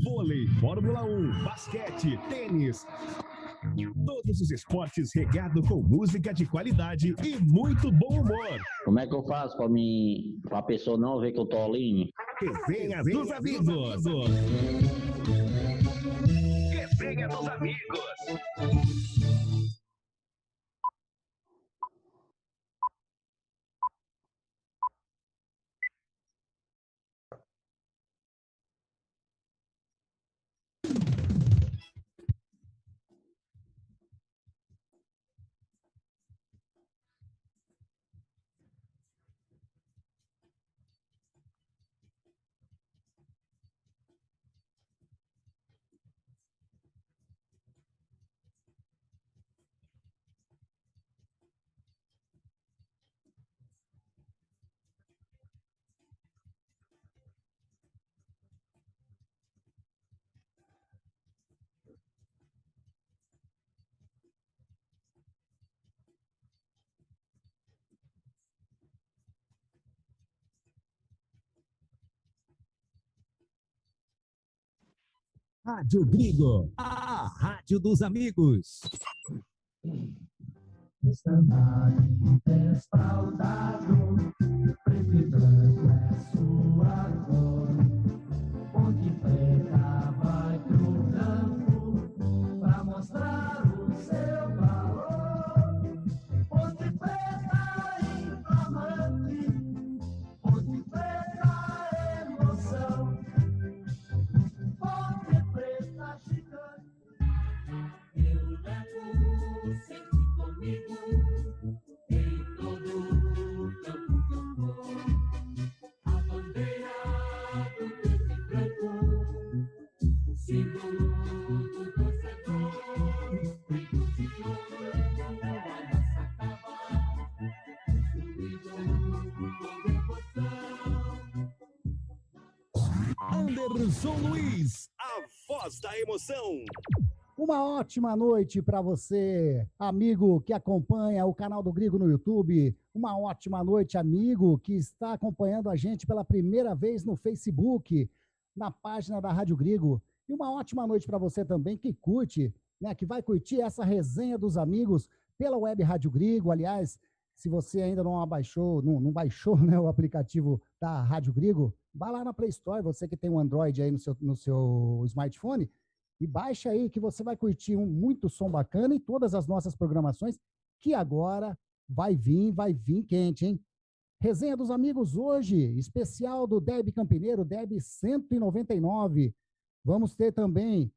Vôlei, Fórmula 1, basquete, tênis. Todos os esportes regados com música de qualidade e muito bom humor. Como é que eu faço pra pessoa não ver que eu tô ali? Resenha dos amigos. Resenha dos amigos. Rádio Grigo, a rádio dos amigos. Estandarte respaldado, preto e branco é sua cor. Ponte Preta vai pro campo pra mostrar o seu valor. Ponte Preta inflamante, Ponte Preta emoção. Ponte Preta gigante. Eu levo sempre comigo em todo campo que eu for. A bandeira do preto e branco, símbolo do torcedor. Ilusiona a nossa cava, construído com devoção. Anderson Luiz, a voz da emoção. Uma ótima noite para você, amigo que acompanha o canal do Grigo no YouTube. Uma ótima noite, amigo que está acompanhando a gente pela primeira vez no Facebook, na página da Rádio Grigo. E uma ótima noite para você também que curte, né, que vai curtir essa resenha dos amigos pela web Rádio Grigo. Aliás, se você ainda não baixou, né, o aplicativo da Rádio Grigo, vá lá na Play Store, você que tem um Android aí no seu smartphone, e baixa aí que você vai curtir muito som bacana e todas as nossas programações, que agora vai vir quente, hein? Resenha dos amigos hoje, especial do Derby Campineiro, Derby 199. Vamos ter também,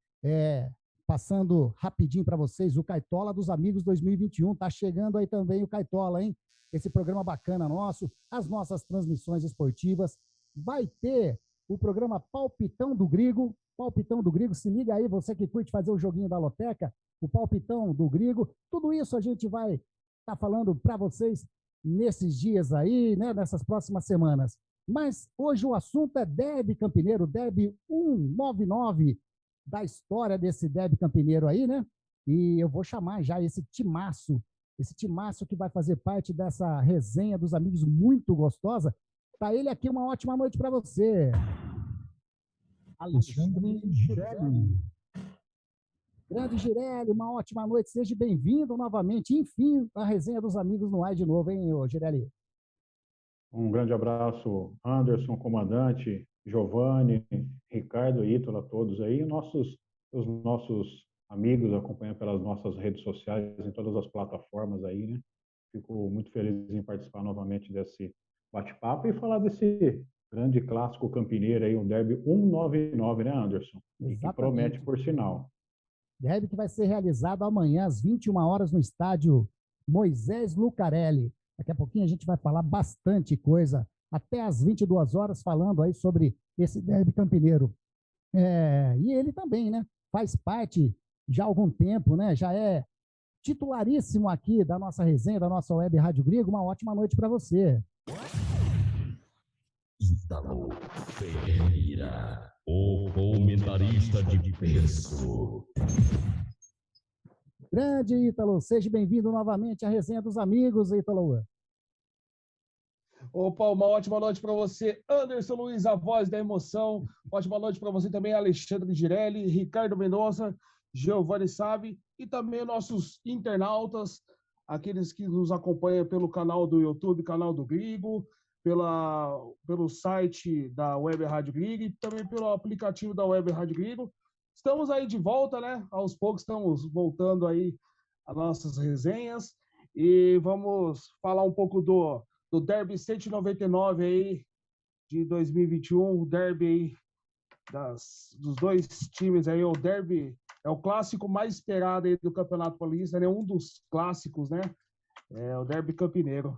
passando rapidinho para vocês, o Caitola dos Amigos 2021. Tá chegando aí também o Caitola, hein? Esse programa bacana nosso, as nossas transmissões esportivas. Vai ter o programa Palpitão do Grigo. Palpitão do Grigo, se liga aí, você que curte fazer o joguinho da loteca, o Palpitão do Grigo, tudo isso a gente vai estar falando para vocês nesses dias aí, né, nessas próximas semanas. Mas hoje o assunto é Derby Campineiro, Derby 199, da história desse Derby Campineiro aí, né? E eu vou chamar já esse timaço que vai fazer parte dessa resenha dos amigos muito gostosa. Tá ele aqui, uma ótima noite para você. Alexandre Girelli. Grande Girelli, uma ótima noite, seja bem-vindo novamente, enfim, a resenha dos amigos no ar de novo, hein, Girelli? Um grande abraço, Anderson, comandante, Giovanni, Ricardo, Ítola, todos aí, os nossos amigos acompanham pelas nossas redes sociais, em todas as plataformas aí, né? Fico muito feliz em participar novamente desse bate-papo e falar desse grande clássico campineiro aí, um Derby 199, né, Anderson? E que promete, por sinal. Derby que vai ser realizado amanhã às 21 horas no estádio Moisés Lucarelli. Daqui a pouquinho a gente vai falar bastante coisa, até às 22 horas, falando aí sobre esse Derby campineiro. E ele também, né, faz parte já há algum tempo, né, já é titularíssimo aqui da nossa resenha, da nossa web Rádio Grigo. Uma ótima noite para você. Ítalo Ferreira, o comentarista de peso. Grande Ítalo, seja bem-vindo novamente à resenha dos amigos, Ítalo. Opa, uma ótima noite para você, Anderson Luiz, a voz da emoção. Ótima noite para você também, Alexandre Girelli, Ricardo Mendonça, Giovanni Sabe e também nossos internautas, aqueles que nos acompanham pelo canal do YouTube, canal do Grigo, pelo site da Web Rádio Grigo e também pelo aplicativo da Web Rádio Grigo. Estamos aí de volta, né? Aos poucos estamos voltando aí as nossas resenhas e vamos falar um pouco do Derby 199 aí de 2021, o Derby aí dos dois times aí, o Derby é o clássico mais esperado aí do Campeonato Paulista, né? Um dos clássicos, né? É o Derby Campineiro.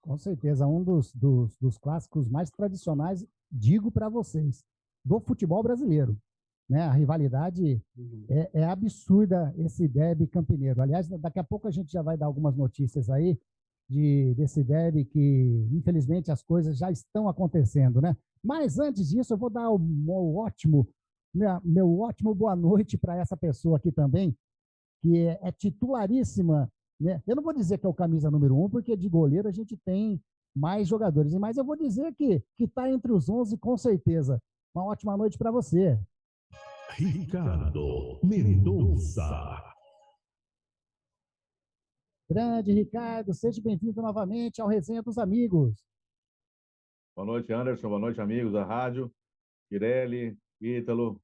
Com certeza, um dos clássicos mais tradicionais, digo para vocês, do futebol brasileiro. Né? A rivalidade é absurda, esse derby campineiro. Aliás, daqui a pouco a gente já vai dar algumas notícias aí desse derby que, infelizmente, as coisas já estão acontecendo, né? Mas antes disso, eu vou dar meu ótimo boa noite para essa pessoa aqui também, que é titularíssima, né? Eu não vou dizer que é o camisa número 1, porque de goleiro a gente tem mais jogadores, mas eu vou dizer que está entre os 11 com certeza. Uma ótima noite para você. Ricardo Mendonça. Grande Ricardo, seja bem-vindo novamente ao Resenha dos Amigos. Boa noite, Anderson. Boa noite, amigos da rádio. Pirelli, Ítalo,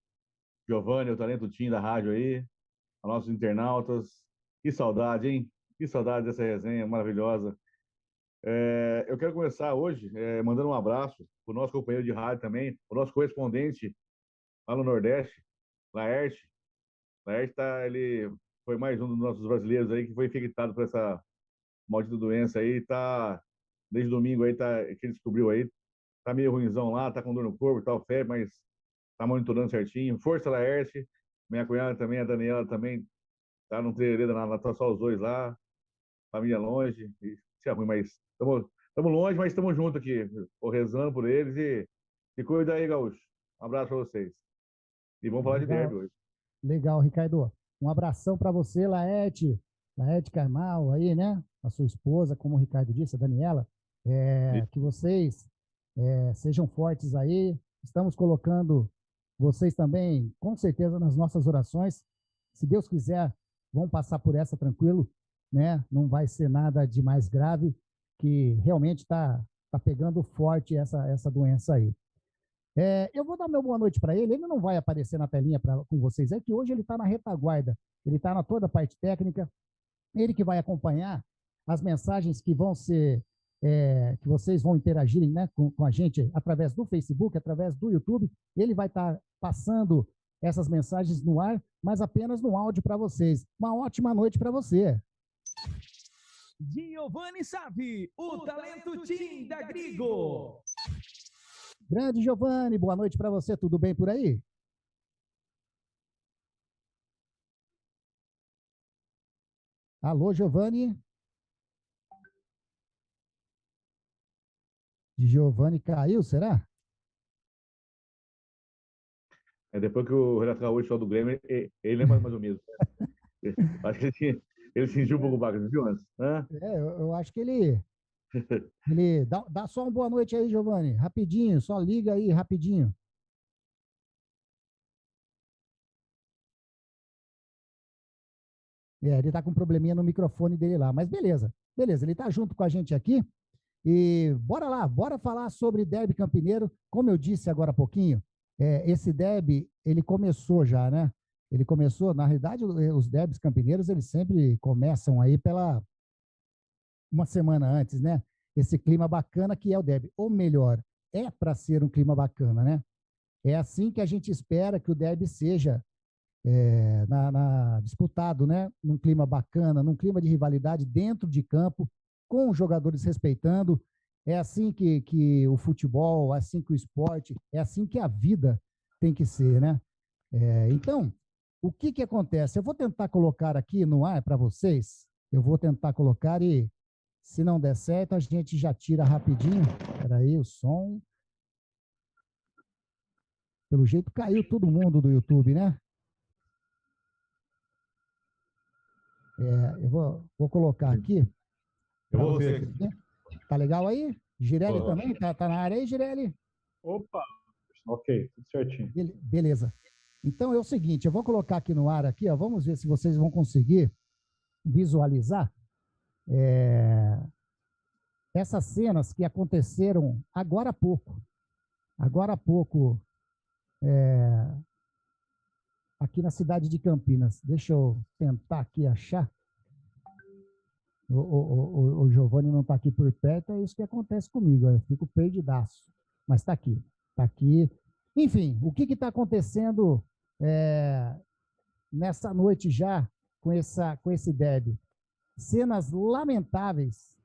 Giovanni, o talento Tim da rádio aí, a nossos internautas. Que saudade, hein? Que saudade dessa resenha maravilhosa. Eu quero começar hoje mandando um abraço para o nosso companheiro de rádio também, o nosso correspondente lá no Nordeste, Laerte. Laerte ele foi mais um dos nossos brasileiros aí que foi infectado por essa maldita doença aí, desde domingo aí, que ele descobriu aí, tá meio ruinzão lá, tá com dor no corpo, tal, febre, mas tá monitorando certinho. Força, Laerte. Minha cunhada também, a Daniela também, tá no trelelê danado, tá só os dois lá, família longe, isso é ruim, mas estamos longe, mas estamos juntos aqui, rezando por eles e se cuida aí, Gaúcho. Um abraço para vocês. E vamos falar de derby hoje. Legal, Ricardo. Um abração para você, Laerte Carmal aí, né? A sua esposa, como o Ricardo disse, a Daniela. Que vocês sejam fortes aí. Estamos colocando vocês também, com certeza, nas nossas orações. Se Deus quiser, vão passar por essa tranquilo, né? Não vai ser nada de mais grave, que realmente está pegando forte essa doença aí. Eu vou dar meu boa noite para ele. Ele não vai aparecer na telinha com vocês. É que hoje ele está na retaguarda. Ele está na toda a parte técnica. Ele que vai acompanhar as mensagens que vão ser, que vocês vão interagirem, né, com a gente através do Facebook, através do YouTube. Ele vai estar passando essas mensagens no ar, mas apenas no áudio para vocês. Uma ótima noite para você. Giovanni Sabe, o talento Tim da Grigo. Grande Giovanni, boa noite para você, tudo bem por aí? Alô, Giovanni? Giovanni caiu, será? Depois que o Renato Gaúcho falou do Grêmio, ele lembra mais ou menos. Acho que ele fingiu um pouco o bagulho, viu, antes? Eu acho que ele dá só uma boa noite aí, Giovanni, rapidinho, só liga aí, rapidinho. Ele tá com um probleminha no microfone dele lá, mas beleza, ele tá junto com a gente aqui e bora lá, bora falar sobre derby campineiro. Como eu disse agora há pouquinho, esse derby, ele começou já, né? Ele começou, na realidade, os derbys campineiros, eles sempre começam aí uma semana antes, né? Esse clima bacana que é o derby. Ou melhor, é para ser um clima bacana, né? É assim que a gente espera que o derby seja disputado, né? Num clima bacana, num clima de rivalidade dentro de campo, com os jogadores respeitando. É assim que o futebol, é assim que o esporte, é assim que a vida tem que ser, né? Então, o que acontece? Eu vou tentar colocar aqui no ar para vocês. Eu vou tentar colocar e, se não der certo, a gente já tira rapidinho. Espera aí, o som. Pelo jeito, caiu todo mundo do YouTube, né? Eu vou colocar aqui. Eu vou ver aqui. Tá legal aí? Girelli Ô, também? Tá na área aí, Girelli? Opa, ok, tudo certinho. Beleza. Então é o seguinte, eu vou colocar aqui no ar aqui, ó, vamos ver se vocês vão conseguir visualizar essas cenas que aconteceram agora há pouco. Agora há pouco, aqui na cidade de Campinas. Deixa eu tentar aqui achar. O Giovanni não está aqui por perto, é isso que acontece comigo, eu fico perdidaço. Mas está aqui, está aqui. Enfim, o que está acontecendo nessa noite já com esse derby? Cenas lamentáveis,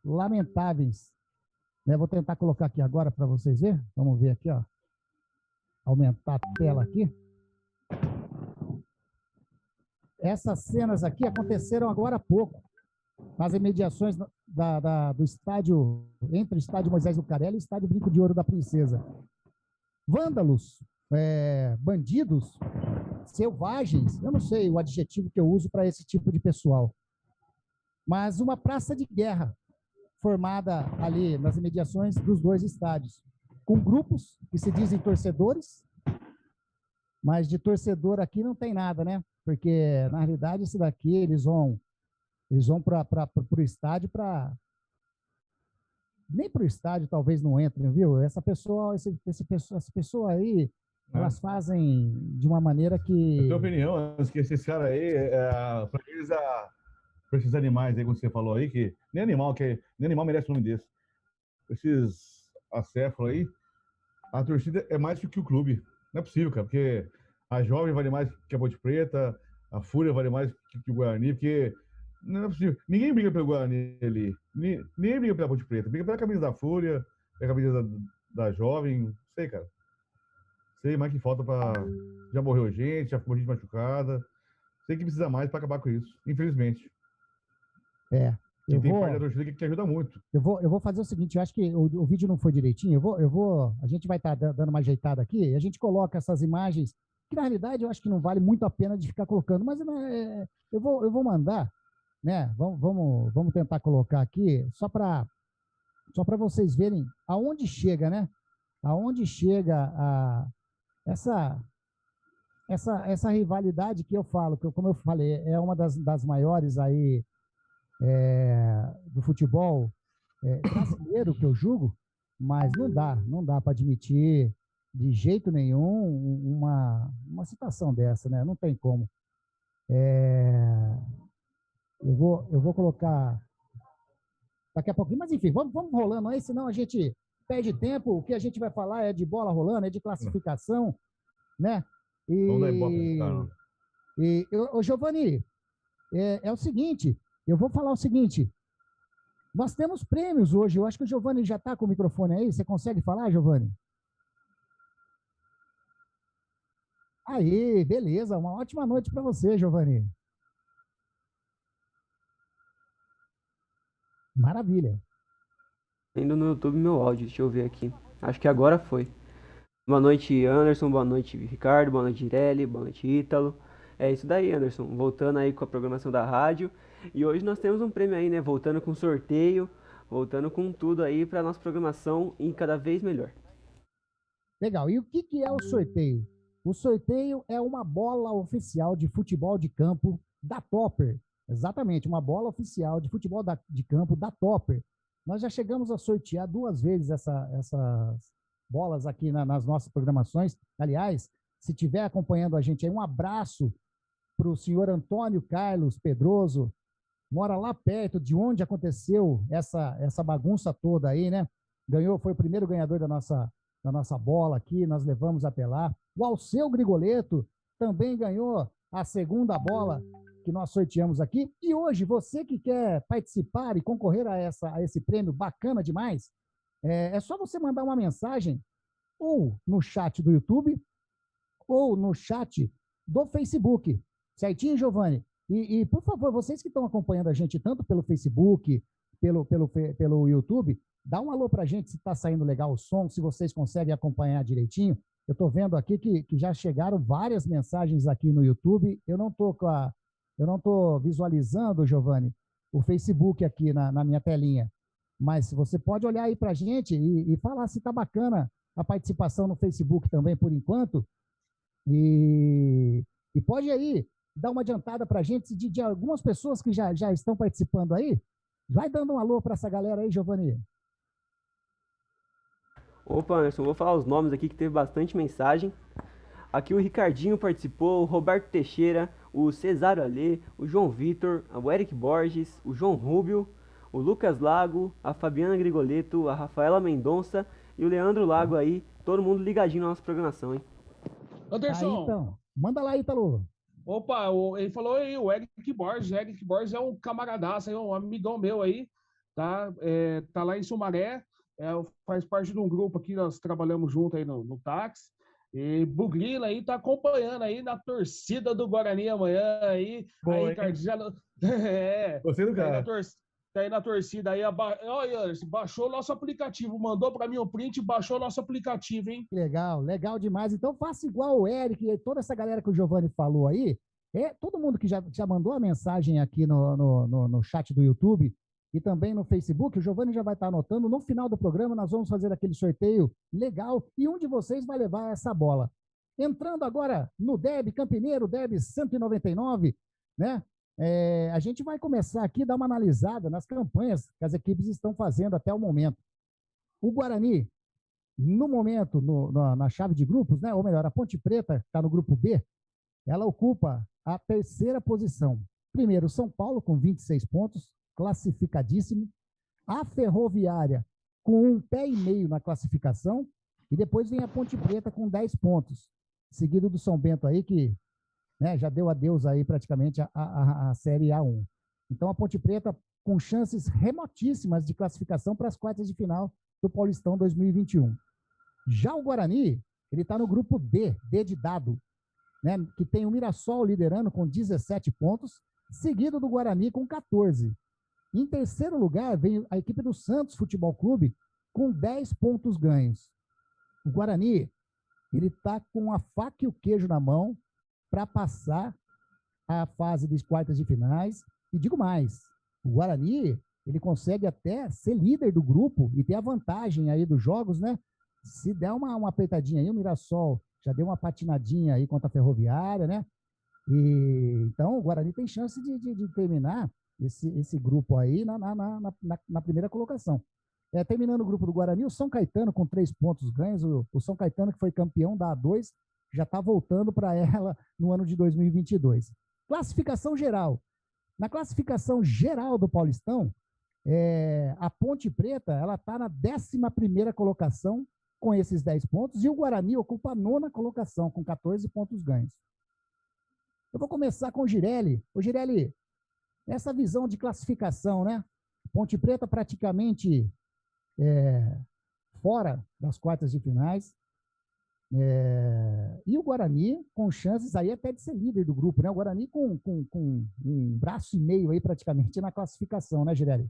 né? Vou tentar colocar aqui agora para vocês verem. Vamos ver aqui, ó. Aumentar a tela aqui. Essas cenas aqui aconteceram agora há pouco, nas imediações do estádio, entre o estádio Moisés Lucarelli e o estádio Brinco de Ouro da Princesa. Vândalos, bandidos, selvagens, eu não sei o adjetivo que eu uso para esse tipo de pessoal, mas uma praça de guerra formada ali nas imediações dos dois estádios, com grupos que se dizem torcedores, mas de torcedor aqui não tem nada, né? Porque, na realidade, esse daqui, eles vão para o estádio para... Nem para o estádio talvez não entrem, viu? Essa pessoa aí, elas fazem de uma maneira que... Na tua opinião, antes que esses caras aí, para eles, pra esses animais aí, como você falou aí, que nem animal merece um nome desse. Esses acéfalos aí, a torcida é mais que o clube. Não é possível, cara, porque a Jovem vale mais que a Ponte Preta, a Fúria vale mais que o Guarani, porque não é possível. Ninguém briga pelo Guarani ali, ninguém briga pela Ponte Preta, briga pela camisa da Fúria, pela camisa da Jovem, não sei, cara. Sei mais que falta pra... Já morreu gente, já ficou gente machucada. Sei que precisa mais para acabar com isso, infelizmente. Eu tem vou... parte da torcida que ajuda muito. Eu vou fazer o seguinte, eu acho que o vídeo não foi direitinho, a gente vai estar dando uma ajeitada aqui, e a gente coloca essas imagens, que na realidade eu acho que não vale muito a pena de ficar colocando, mas eu vou mandar, né? Vamos tentar colocar aqui, só para vocês verem aonde chega, né? Aonde chega essa rivalidade que eu falo, que como eu falei, é uma das maiores aí do futebol brasileiro que eu julgo, mas não dá para admitir de jeito nenhum uma situação dessa, né? Não tem como. Eu vou colocar daqui a pouquinho, mas enfim, vamos rolando aí, senão a gente perde tempo. O que a gente vai falar é de bola rolando, é de classificação, né? Não dá ibope pra esse cara, não. Ô, Giovanni, é o seguinte, eu vou falar o seguinte, nós temos prêmios hoje, eu acho que o Giovanni já está com o microfone aí, você consegue falar, Giovanni? Aí, beleza, uma ótima noite para você, Giovanni. Maravilha. Indo no YouTube meu áudio, deixa eu ver aqui. Acho que agora foi. Boa noite, Anderson, boa noite, Ricardo, boa noite, Ireli, boa noite, Ítalo. É isso daí, Anderson, voltando aí com a programação da rádio. E hoje nós temos um prêmio aí, né? Voltando com sorteio, voltando com tudo aí para nossa programação e cada vez melhor. Legal, e o que é o sorteio? O sorteio é uma bola oficial de futebol de campo da Topper. Exatamente, uma bola oficial de futebol de campo da Topper. Nós já chegamos a sortear 2 vezes essas bolas aqui nas nossas programações. Aliás, se estiver acompanhando a gente aí, um abraço para o senhor Antônio Carlos Pedroso, mora lá perto de onde aconteceu essa bagunça toda aí, né? Foi o primeiro ganhador da nossa bola aqui, nós levamos até lá. O Alceu Grigoleto também ganhou a segunda bola que nós sorteamos aqui. E hoje, você que quer participar e concorrer a esse prêmio bacana demais, é só você mandar uma mensagem ou no chat do YouTube ou no chat do Facebook. Certinho, Giovanni? E por favor, vocês que estão acompanhando a gente tanto pelo Facebook, pelo YouTube, dá um alô para a gente se está saindo legal o som, se vocês conseguem acompanhar direitinho. Eu estou vendo aqui que já chegaram várias mensagens aqui no YouTube. Eu não estou visualizando, Giovanni, o Facebook aqui na minha telinha. Mas você pode olhar aí para a gente e falar se está bacana a participação no Facebook também, por enquanto. E pode aí dar uma adiantada para a gente de algumas pessoas que já estão participando aí. Vai dando um alô para essa galera aí, Giovanni. Opa, Anderson, vou falar os nomes aqui que teve bastante mensagem. Aqui o Ricardinho participou, o Roberto Teixeira, o Cesário Alê, o João Vitor, o Eric Borges, o João Rubio, o Lucas Lago, a Fabiana Grigoleto, a Rafaela Mendonça e o Leandro Lago aí, todo mundo ligadinho na nossa programação, hein? Anderson. Aí, então, manda lá, Ítalo. Opa, ele falou aí, o Eric Borges. Eric Borges é um camaradaço, é um amigão meu aí, tá? Tá lá em Sumaré, faz parte de um grupo aqui, nós trabalhamos junto aí no táxi. E Bugrila aí tá acompanhando aí na torcida do Guarani amanhã aí. Bom, aí, hein? Ricardo, Gostei do cara. Tá aí na torcida aí. Olha, baixou o nosso aplicativo, mandou para mim o print, baixou o nosso aplicativo, hein? Legal, legal demais. Então faça igual o Eric e toda essa galera que o Giovanni falou aí. Todo mundo que já mandou a mensagem aqui no chat do YouTube e também no Facebook, o Giovanni já vai estar anotando. No final do programa, nós vamos fazer aquele sorteio legal e um de vocês vai levar essa bola. Entrando agora no Derby Campineiro, Derby 199, né? A gente vai começar aqui a dar uma analisada nas campanhas que as equipes estão fazendo até o momento. O Guarani, no momento, na chave de grupos, né? Ou melhor, a Ponte Preta, que está no grupo B, ela ocupa a terceira posição. Primeiro, São Paulo, com 26 pontos, classificadíssimo. A Ferroviária, com 1 pé e meio na classificação. E depois vem a Ponte Preta, com 10 pontos. Seguido do São Bento aí, que, né, já deu adeus aí praticamente a Série A1. Então, a Ponte Preta com chances remotíssimas de classificação para as quartas de final do Paulistão 2021. Já o Guarani, ele está no grupo D de dado, né, que tem o Mirassol liderando com 17 pontos, seguido do Guarani com 14. Em terceiro lugar, vem a equipe do Santos Futebol Clube com 10 pontos ganhos. O Guarani, ele está com a faca e o queijo na mão para passar a fase das quartas de finais. E digo mais, o Guarani, ele consegue até ser líder do grupo e ter a vantagem aí dos jogos, né? Se der uma apertadinha aí, o Mirassol já deu uma patinadinha aí contra a Ferroviária, né? E então o Guarani tem chance de terminar esse grupo aí na primeira colocação. Terminando o grupo do Guarani, o São Caetano com 3 pontos ganhos. O São Caetano, que foi campeão da A2, já está voltando para ela no ano de 2022. Classificação geral. Na classificação geral do Paulistão, a Ponte Preta ela está na 11ª colocação com esses 10 pontos e o Guarani ocupa a 9ª colocação com 14 pontos ganhos. Eu vou começar com o Girelli. Ô Girelli, essa visão de classificação, né? Ponte Preta praticamente fora das quartas de finais. E o Guarani com chances aí até de ser líder do grupo, né? O Guarani com um braço e meio aí praticamente na classificação, né, Girelli?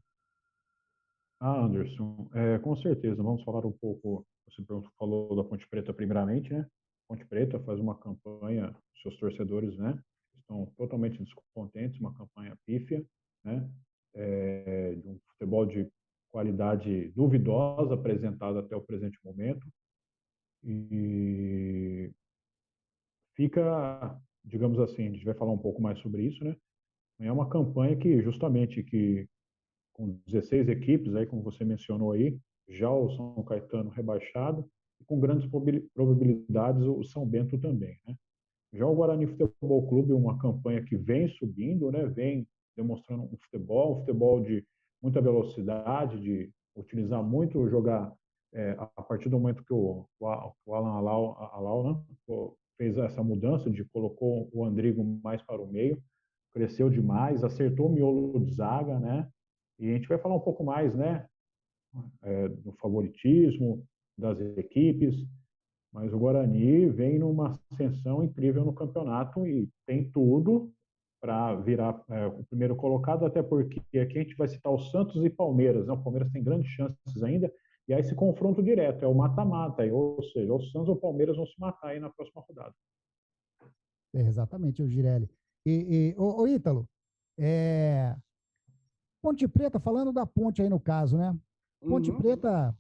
Anderson, com certeza, vamos falar um pouco, você falou da Ponte Preta primeiramente, né? Ponte Preta faz uma campanha, seus torcedores, né? Estão totalmente descontentes, uma campanha pífia, né? De um futebol de qualidade duvidosa apresentado até o presente momento. E fica, digamos assim, a gente vai falar um pouco mais sobre isso, né? É uma campanha que justamente com 16 equipes, aí como você mencionou aí, já o São Caetano rebaixado e com grandes probabilidades o São Bento também, né? Já o Guarani Futebol Clube, uma campanha que vem subindo, né? Vem demonstrando um futebol de muita velocidade, de utilizar muito, jogar a partir do momento que o Alan Alau, né, fez essa mudança, colocou o Andrigo mais para o meio, cresceu demais, acertou o miolo de zaga, né? E a gente vai falar um pouco mais, né, do favoritismo das equipes, mas o Guarani vem numa ascensão incrível no campeonato e tem tudo para virar o primeiro colocado, até porque aqui a gente vai citar o Santos e Palmeiras, né? O Palmeiras tem grandes chances ainda, e aí esse confronto direto, é o mata-mata, ou seja, o Santos ou o Palmeiras vão se matar aí na próxima rodada. Exatamente, o Girelli. Ô Ítalo, Ponte Preta, falando da Ponte aí no caso, né? Ponte Uhum. Preta,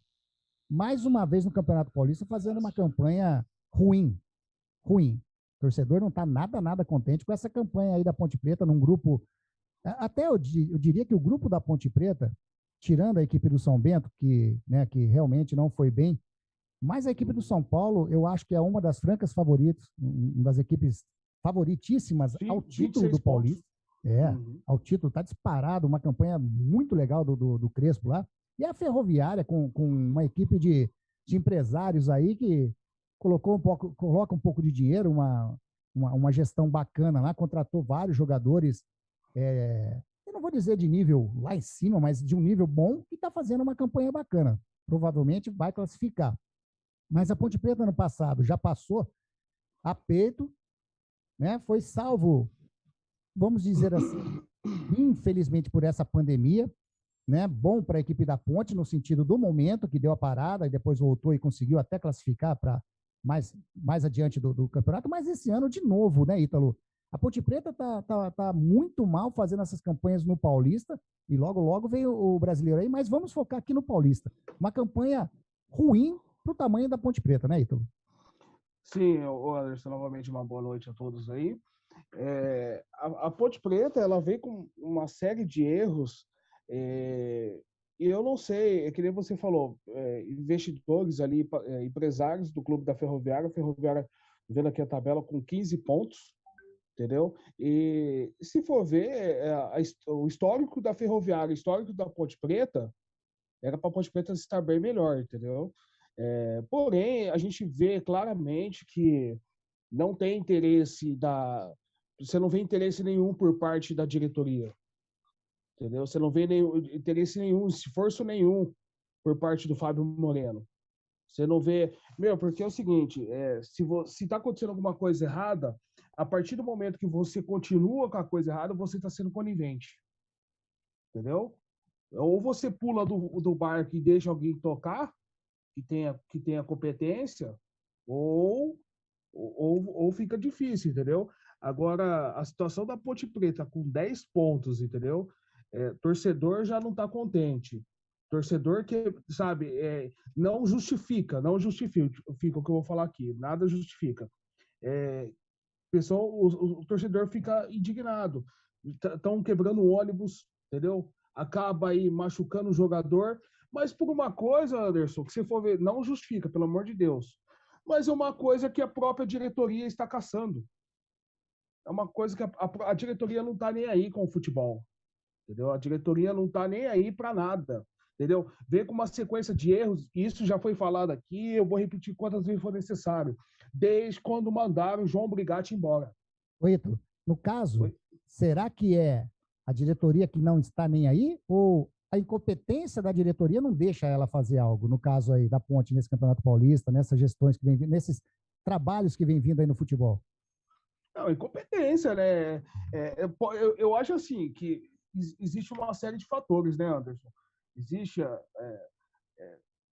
mais uma vez no Campeonato Paulista, fazendo uma campanha ruim. Ruim. O torcedor não está nada contente com essa campanha aí da Ponte Preta num grupo. Até eu diria que o grupo da Ponte Preta, tirando a equipe do São Bento, que realmente não foi bem, mas a equipe do São Paulo, eu acho que é uma das francas favoritas, uma das equipes favoritíssimas Sim, ao título 26 do pontos. Paulista. É, Uhum. ao título, está disparado, uma campanha muito legal do Crespo lá. E a Ferroviária, com uma equipe de empresários aí que coloca um pouco de dinheiro, uma gestão bacana lá, contratou vários jogadores, eu não vou dizer de nível lá em cima, mas de um nível bom, e está fazendo uma campanha bacana. Provavelmente vai classificar. Mas a Ponte Preta ano passado já passou a peito, né? Foi salvo, vamos dizer assim, infelizmente por essa pandemia, né? Bom para a equipe da Ponte no sentido do momento que deu a parada e depois voltou e conseguiu até classificar para mais adiante do campeonato, mas esse ano de novo, né, Ítalo? A Ponte Preta tá muito mal fazendo essas campanhas no Paulista e logo vem o brasileiro aí, mas vamos focar aqui no Paulista. Uma campanha ruim pro tamanho da Ponte Preta, né, Ítalo? Sim, ô Anderson, novamente uma boa noite a todos aí. A Ponte Preta, ela vem com uma série de erros, e eu não sei, é que nem você falou, investidores ali, empresários do clube da Ferroviária, a Ferroviária vendo aqui a tabela com 15 pontos, entendeu? E se for ver, o histórico da Ferroviária, o histórico da Ponte Preta, era para a Ponte Preta estar bem melhor, entendeu? Porém, a gente vê claramente que não tem interesse você não vê interesse nenhum por parte da diretoria, entendeu? Você não vê interesse nenhum, esforço nenhum por parte do Fábio Moreno. Você não vê, porque é o seguinte, se está acontecendo alguma coisa errada, a partir do momento que você continua com a coisa errada, você está sendo conivente, entendeu? Ou você pula do barco e deixa alguém tocar, que tenha competência, ou fica difícil, entendeu? Agora, a situação da Ponte Preta com 10 pontos, entendeu? Torcedor já não está contente. Torcedor que, sabe, não justifica o que eu vou falar aqui, nada justifica. O torcedor fica indignado. Estão quebrando o ônibus, entendeu? Acaba aí machucando o jogador, mas por uma coisa, Anderson, que se for ver, não justifica, pelo amor de Deus. Mas é uma coisa que a própria diretoria está caçando. É uma coisa que a diretoria não está nem aí com o futebol, entendeu? A diretoria não está nem aí para nada, entendeu? Vem com uma sequência de erros, isso já foi falado aqui, eu vou repetir quantas vezes for necessário, desde quando mandaram o João Brigatti embora. Oi, Ítalo. No caso, Oi? será que é a diretoria que não está nem aí ou a incompetência da diretoria não deixa ela fazer algo? No caso aí da Ponte, nesse Campeonato Paulista, nessas gestões que vem vindo, nesses trabalhos que vem vindo aí no futebol? Não, incompetência, né? Eu acho assim que existe uma série de fatores, né, Anderson? Existe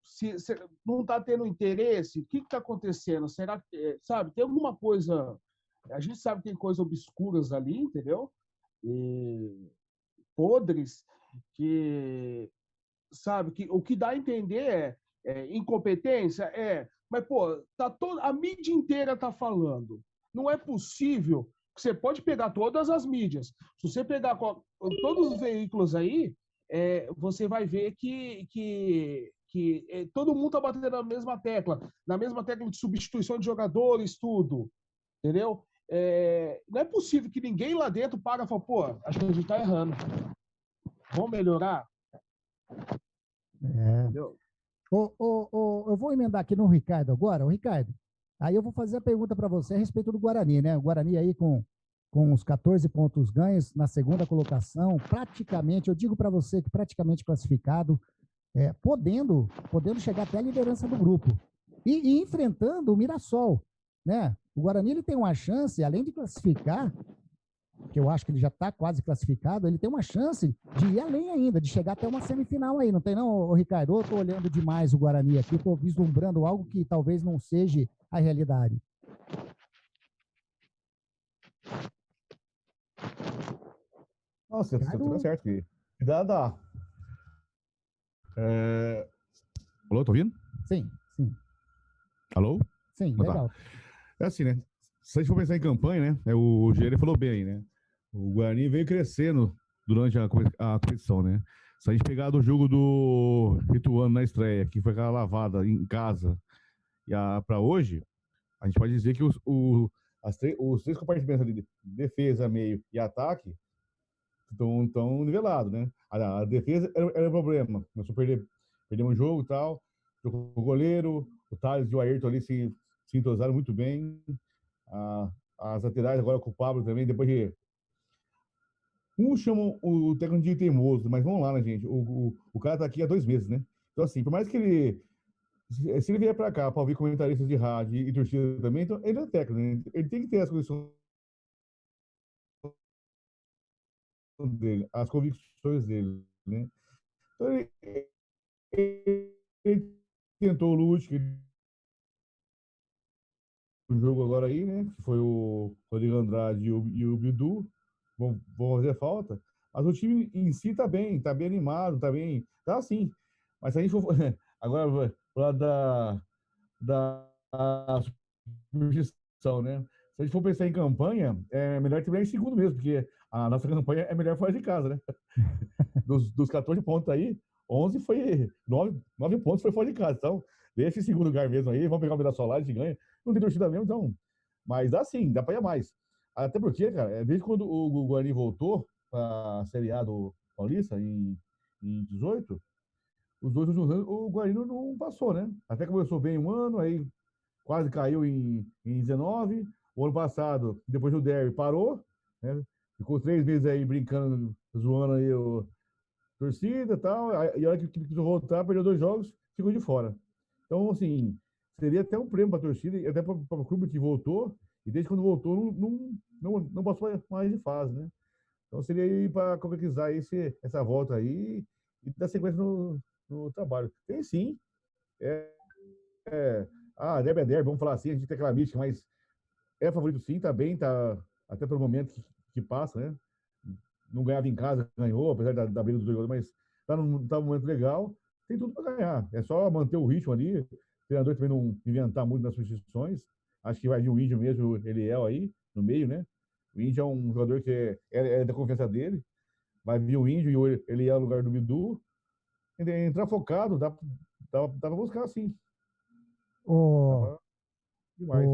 se não está tendo interesse, o que está acontecendo? Será que, sabe, tem alguma coisa? A gente sabe que tem coisas obscuras ali, entendeu? E podres que, sabe, que o que dá a entender incompetência, mas pô, a mídia inteira tá falando. Não é possível. Você pode pegar todas as mídias. Se você pegar todos os veículos aí, você vai ver que todo mundo está batendo na mesma tecla de substituição de jogadores, tudo, entendeu? Não é possível que ninguém lá dentro para e fala, pô, acho que a gente está errando. Vamos melhorar? Entendeu? Eu vou emendar aqui no Ricardo agora. O Ricardo, aí eu vou fazer a pergunta para você a respeito do Guarani, né? O Guarani aí com os 14 pontos ganhos na segunda colocação, praticamente, eu digo para você que praticamente classificado, podendo chegar até a liderança do grupo e enfrentando o Mirassol, né? O Guarani ele tem uma chance, além de classificar, que eu acho que ele já está quase classificado, ele tem uma chance de ir além ainda, de chegar até uma semifinal aí, não tem não, Ricardo? Eu estou olhando demais o Guarani aqui, estou vislumbrando algo que talvez não seja a realidade. Nossa, você tá certo. Que dá. Alô, tá ouvindo? Sim, sim. Alô? Sim, Tá. legal. É assim, né? Se a gente for pensar em campanha, né? O Gerê falou bem aí, né? O Guarani veio crescendo durante a competição, né? Se a gente pegar do jogo do Ituano na estreia, que foi aquela lavada em casa, para hoje, a gente pode dizer que os três compartimentos ali, defesa, meio e ataque, estão nivelados, né? A defesa era o problema. Começou a perder um jogo e tal. O goleiro, o Thales e o Ayrton ali se entrosaram muito bem. As laterais agora com o Pablo também, depois de. Uns chamam o técnico de teimoso, mas vamos lá, né, gente? O cara tá aqui há 2 meses, né? Então, assim, por mais que ele. Se ele vier para cá para ouvir comentaristas de rádio e torcida também, então ele é técnico, né? Ele tem que ter as condições dele, as convicções dele, né? Então ele tentou o Lute, o jogo agora aí, né? Que foi o Rodrigo Andrade e o Bidu, vão fazer falta. Mas o time em si tá bem animado, tá assim. Mas se a gente for agora falar da superstição, né? Se a gente for pensar em campanha, é melhor terminar em segundo mesmo, porque a nossa campanha é melhor fora de casa, né? Dos 14 pontos aí, 11 foi. 9 pontos foi fora de casa. Então, deixa em segundo lugar mesmo aí, vamos pegar o Mirassol lá, a gente ganha. Não tem torcida mesmo, então. Mas dá sim, dá pra ir a mais. Até porque, cara, desde quando o Guarani voltou pra Série A do Paulista, em 18, os dois últimos anos, o Guarani não passou, né? Até começou bem um ano, aí quase caiu em 19. O ano passado, depois do derby, parou, né? Ficou 3 meses aí brincando, zoando aí o torcida e tal. E a hora que o time precisou voltar, perdeu 2 jogos, ficou de fora. Então, assim, seria até um prêmio para a torcida e até para o clube que voltou. E desde quando voltou, não passou mais de fase, né? Então, seria aí para concretizar essa volta aí e dar sequência no trabalho. Tem sim. Derby é derby, vamos falar assim, a gente tem aquela mística, mas é favorito sim, tá bem, tá até pelo momento que passa, né? Não ganhava em casa, ganhou, apesar da briga dos dois, mas tá num momento legal, tem tudo para ganhar. É só manter o ritmo ali, o treinador também não inventar muito nas substituições. Acho que vai vir o Índio mesmo, o Eliel aí, no meio, né? O Índio é um jogador que é da confiança dele. Vai vir o Índio e o Eliel no lugar do Bidu. Entrar focado, dá pra buscar sim. Demais.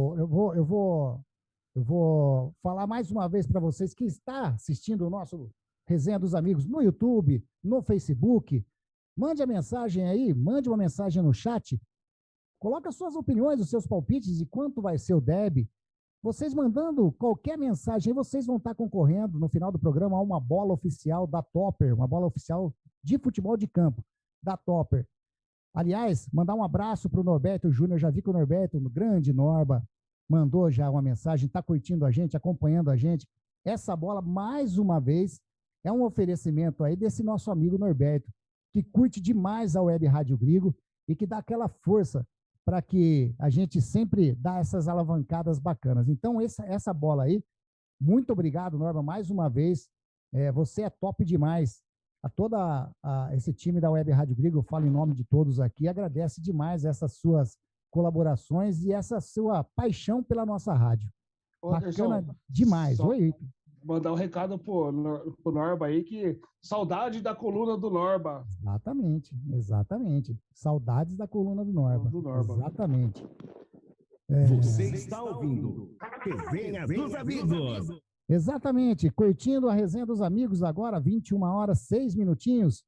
Eu vou falar mais uma vez para vocês que está assistindo o nosso Resenha dos Amigos no YouTube, no Facebook. Mande a mensagem aí, mande uma mensagem no chat. Coloque as suas opiniões, os seus palpites de quanto vai ser o derby. Vocês mandando qualquer mensagem, vocês vão estar concorrendo no final do programa a uma bola oficial da Topper, uma bola oficial de futebol de campo da Topper. Aliás, mandar um abraço para o Norberto Júnior. Já vi que o Norberto, o grande Norba, mandou já uma mensagem, está curtindo a gente, acompanhando a gente. Essa bola, mais uma vez, é um oferecimento aí desse nosso amigo Norberto, que curte demais a Web Rádio Grigo e que dá aquela força para que a gente sempre dá essas alavancadas bacanas. Então, essa bola aí, muito obrigado, Norma, mais uma vez. Você é top demais. A toda esse time da Web Rádio Grigo, eu falo em nome de todos aqui, agradece demais essas suas colaborações e essa sua paixão pela nossa rádio. Bacana demais. Oi. Mandar um recado pro Norba aí, que saudade da coluna do Norba. Exatamente. Saudades da coluna do Norba. Exatamente. Você está ouvindo Resenha dos Amigos. Exatamente, curtindo a Resenha dos Amigos agora, 21h06.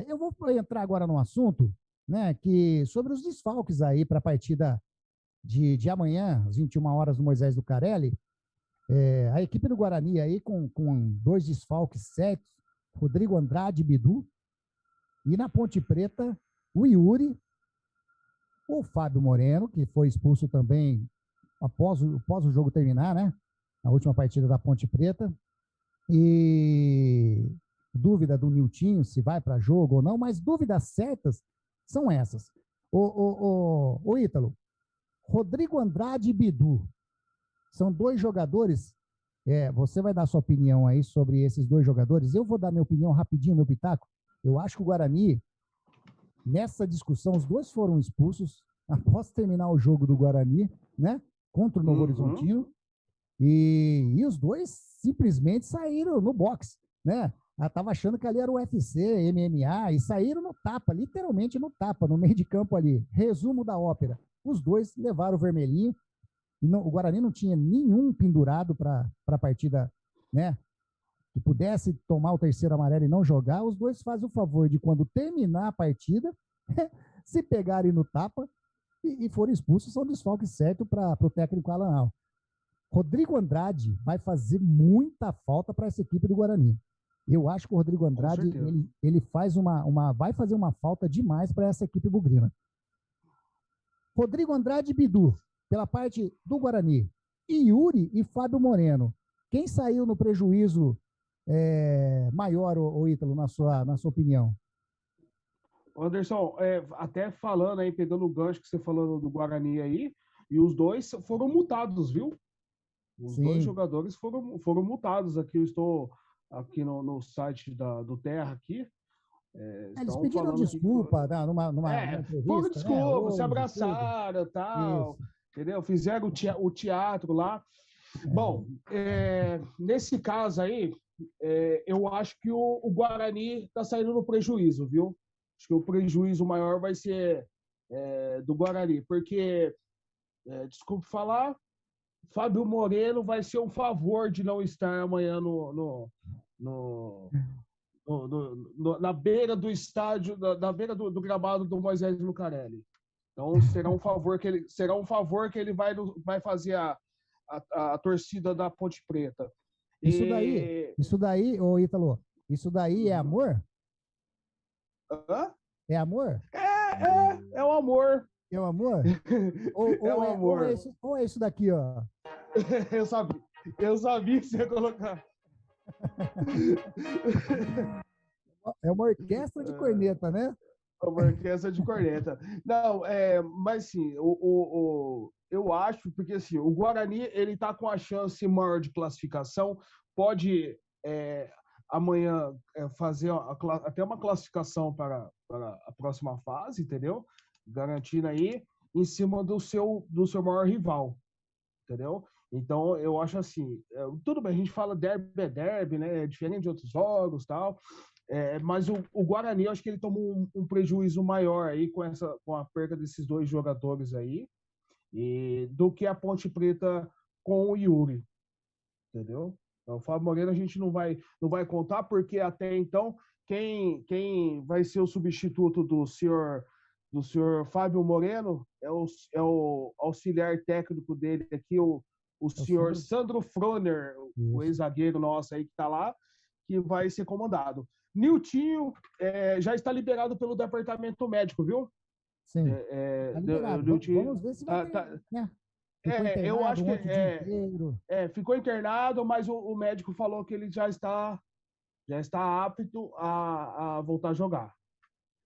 Eu vou entrar agora no assunto, né, sobre os desfalques aí para a partida de amanhã, às 21h, no Moisés do Carelli. A equipe do Guarani aí com 2 desfalques certos, Rodrigo Andrade e Bidu, e na Ponte Preta, o Yuri, o Fábio Moreno, que foi expulso também após o jogo terminar, né? Na última partida da Ponte Preta. E dúvida do Niltinho se vai para jogo ou não, mas dúvidas certas são essas. O Ítalo, Rodrigo Andrade e Bidu são 2 jogadores. Você vai dar sua opinião aí sobre esses 2 jogadores. Eu vou dar minha opinião rapidinho, meu pitaco. Eu acho que o Guarani nessa discussão, os dois foram expulsos após terminar o jogo do Guarani, né? Contra o Novo Horizontino. E os dois simplesmente saíram no boxe, né? Ela tava achando que ali era o UFC, MMA, e saíram no tapa, literalmente no tapa, no meio de campo ali. Resumo da ópera. Os dois levaram o vermelhinho. E o Guarani não tinha nenhum pendurado para a partida, né? Que pudesse tomar o terceiro amarelo e não jogar. Os dois fazem o favor de, quando terminar a partida, se pegarem no tapa e forem expulsos, são desfalques certo para o técnico Alan Al. Rodrigo Andrade vai fazer muita falta para essa equipe do Guarani. Eu acho que o Rodrigo Andrade ele faz vai fazer uma falta demais para essa equipe bugrina. Rodrigo Andrade e Bidu, pela parte do Guarani. Yuri e Fábio Moreno. Quem saiu no prejuízo maior, o Ítalo, na sua opinião? Anderson, até falando aí, pegando o gancho que você falou do Guarani aí, e os dois foram multados, viu? Os dois jogadores foram multados aqui. Eu estou aqui no site do Terra aqui. Eles pediram desculpa numa entrevista. Foram desculpa, né? se abraçaram e tal. Isso. Entendeu? Fizeram o teatro lá. Bom, nesse caso aí, eu acho que o Guarani está saindo no prejuízo, viu? Acho que o prejuízo maior vai ser do Guarani, porque, desculpe falar, Fábio Moreno vai ser um favor de não estar amanhã na beira do estádio, na beira do gramado do Moisés Lucarelli. Então será um favor que ele vai fazer a torcida da Ponte Preta. Isso daí, ô Ítalo, isso daí é amor? Hã? É amor? É o amor. É o amor? Ou é isso daqui, ó? Eu sabia que você ia colocar. É uma orquestra de corneta, né? Uma orquestra de corneta. Não, mas assim, eu acho, porque assim, o Guarani, ele tá com a chance maior de classificação, pode amanhã fazer até uma classificação para a próxima fase, entendeu? Garantindo aí em cima do seu maior rival, entendeu? Então, eu acho assim, tudo bem, a gente fala derby é derby, né? É diferente de outros jogos e tal, mas o Guarani, eu acho que ele tomou um prejuízo maior aí com a perda desses dois jogadores aí, do que a Ponte Preta com o Yuri, entendeu? Então, o Fábio Moreno a gente não vai contar, porque até então, quem vai ser o substituto do senhor Fábio Moreno é o auxiliar técnico dele aqui, o senhor Sandro Froner, o ex-zagueiro nosso aí que está lá, que vai ser comandado. Niltinho já está liberado pelo departamento médico, viu? Sim. Tá liberado. Vamos ver se vai ter, né? Eu acho que ficou internado, mas o médico falou que ele já está apto a voltar a jogar.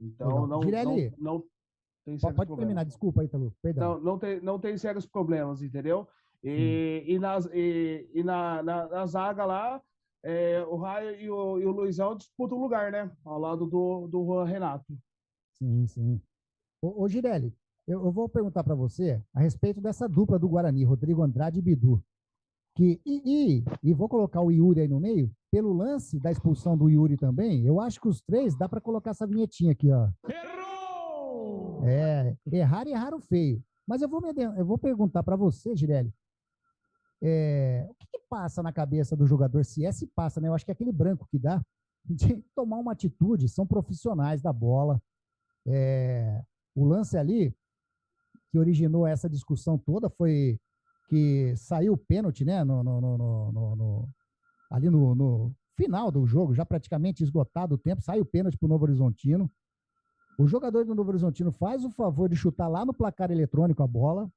Então, não tem sérios pode problemas. terminar, desculpa, Ítalo, perdão. Não tem sérios problemas, entendeu? E na zaga lá, o Raio e o Luizão disputam o lugar, né? Ao lado do Juan Renato. Sim. Ô Girelli, eu vou perguntar para você a respeito dessa dupla do Guarani, Rodrigo Andrade e Bidu. E vou colocar o Yuri aí no meio, pelo lance da expulsão do Yuri também, eu acho que os três dá para colocar essa vinhetinha aqui, ó. Errou! Erraram feio. Mas eu vou perguntar para você, Girelli, o que passa na cabeça do jogador, se passa, né? Eu acho que é aquele branco que dá, de tomar uma atitude, são profissionais da bola. O lance ali, que originou essa discussão toda, foi que saiu o pênalti, né? Ali no final do jogo, já praticamente esgotado o tempo, sai o pênalti para o Novo Horizontino. O jogador do Novo Horizontino faz o favor de chutar lá no placar eletrônico a bola.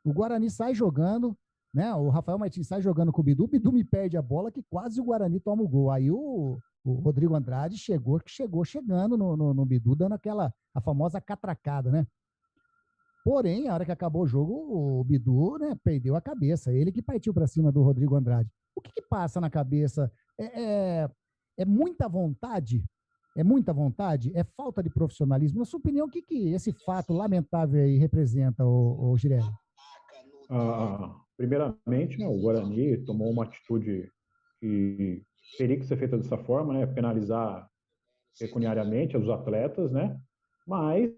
O Guarani sai jogando, né? O Rafael Martins sai jogando com o Bidu me perde a bola, que quase o Guarani toma o gol. Aí o Rodrigo Andrade chegou chegando no Bidu, dando a famosa catracada, né? Porém, a hora que acabou o jogo, o Bidu, né, perdeu a cabeça. Ele que partiu para cima do Rodrigo Andrade. O que passa na cabeça? É muita vontade É muita vontade? É falta de profissionalismo? Na sua opinião, o que, que esse fato lamentável aí representa, o Girelli? Primeiramente, né, o Guarani tomou uma atitude que teria que ser feita dessa forma, né, penalizar pecuniariamente os atletas, né, mas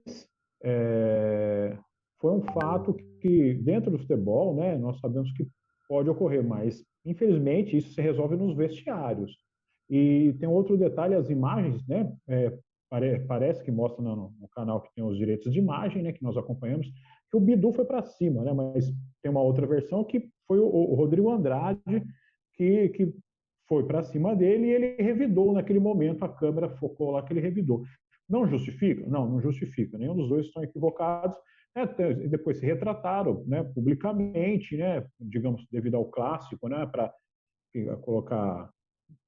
é, foi um fato que dentro do futebol, né, nós sabemos que pode ocorrer, mas infelizmente isso se resolve nos vestiários. E tem outro detalhe, as imagens, né, parece que mostra no canal que tem os direitos de imagem, né, que nós acompanhamos, que o Bidu foi para cima, né, mas tem uma outra versão que foi o Rodrigo Andrade que foi para cima dele e ele revidou naquele momento, a câmera focou lá que ele revidou. Não justifica? Não, não justifica. Nenhum dos dois estão equivocados. E depois se retrataram, né, publicamente, né, digamos, devido ao clássico, né, para colocar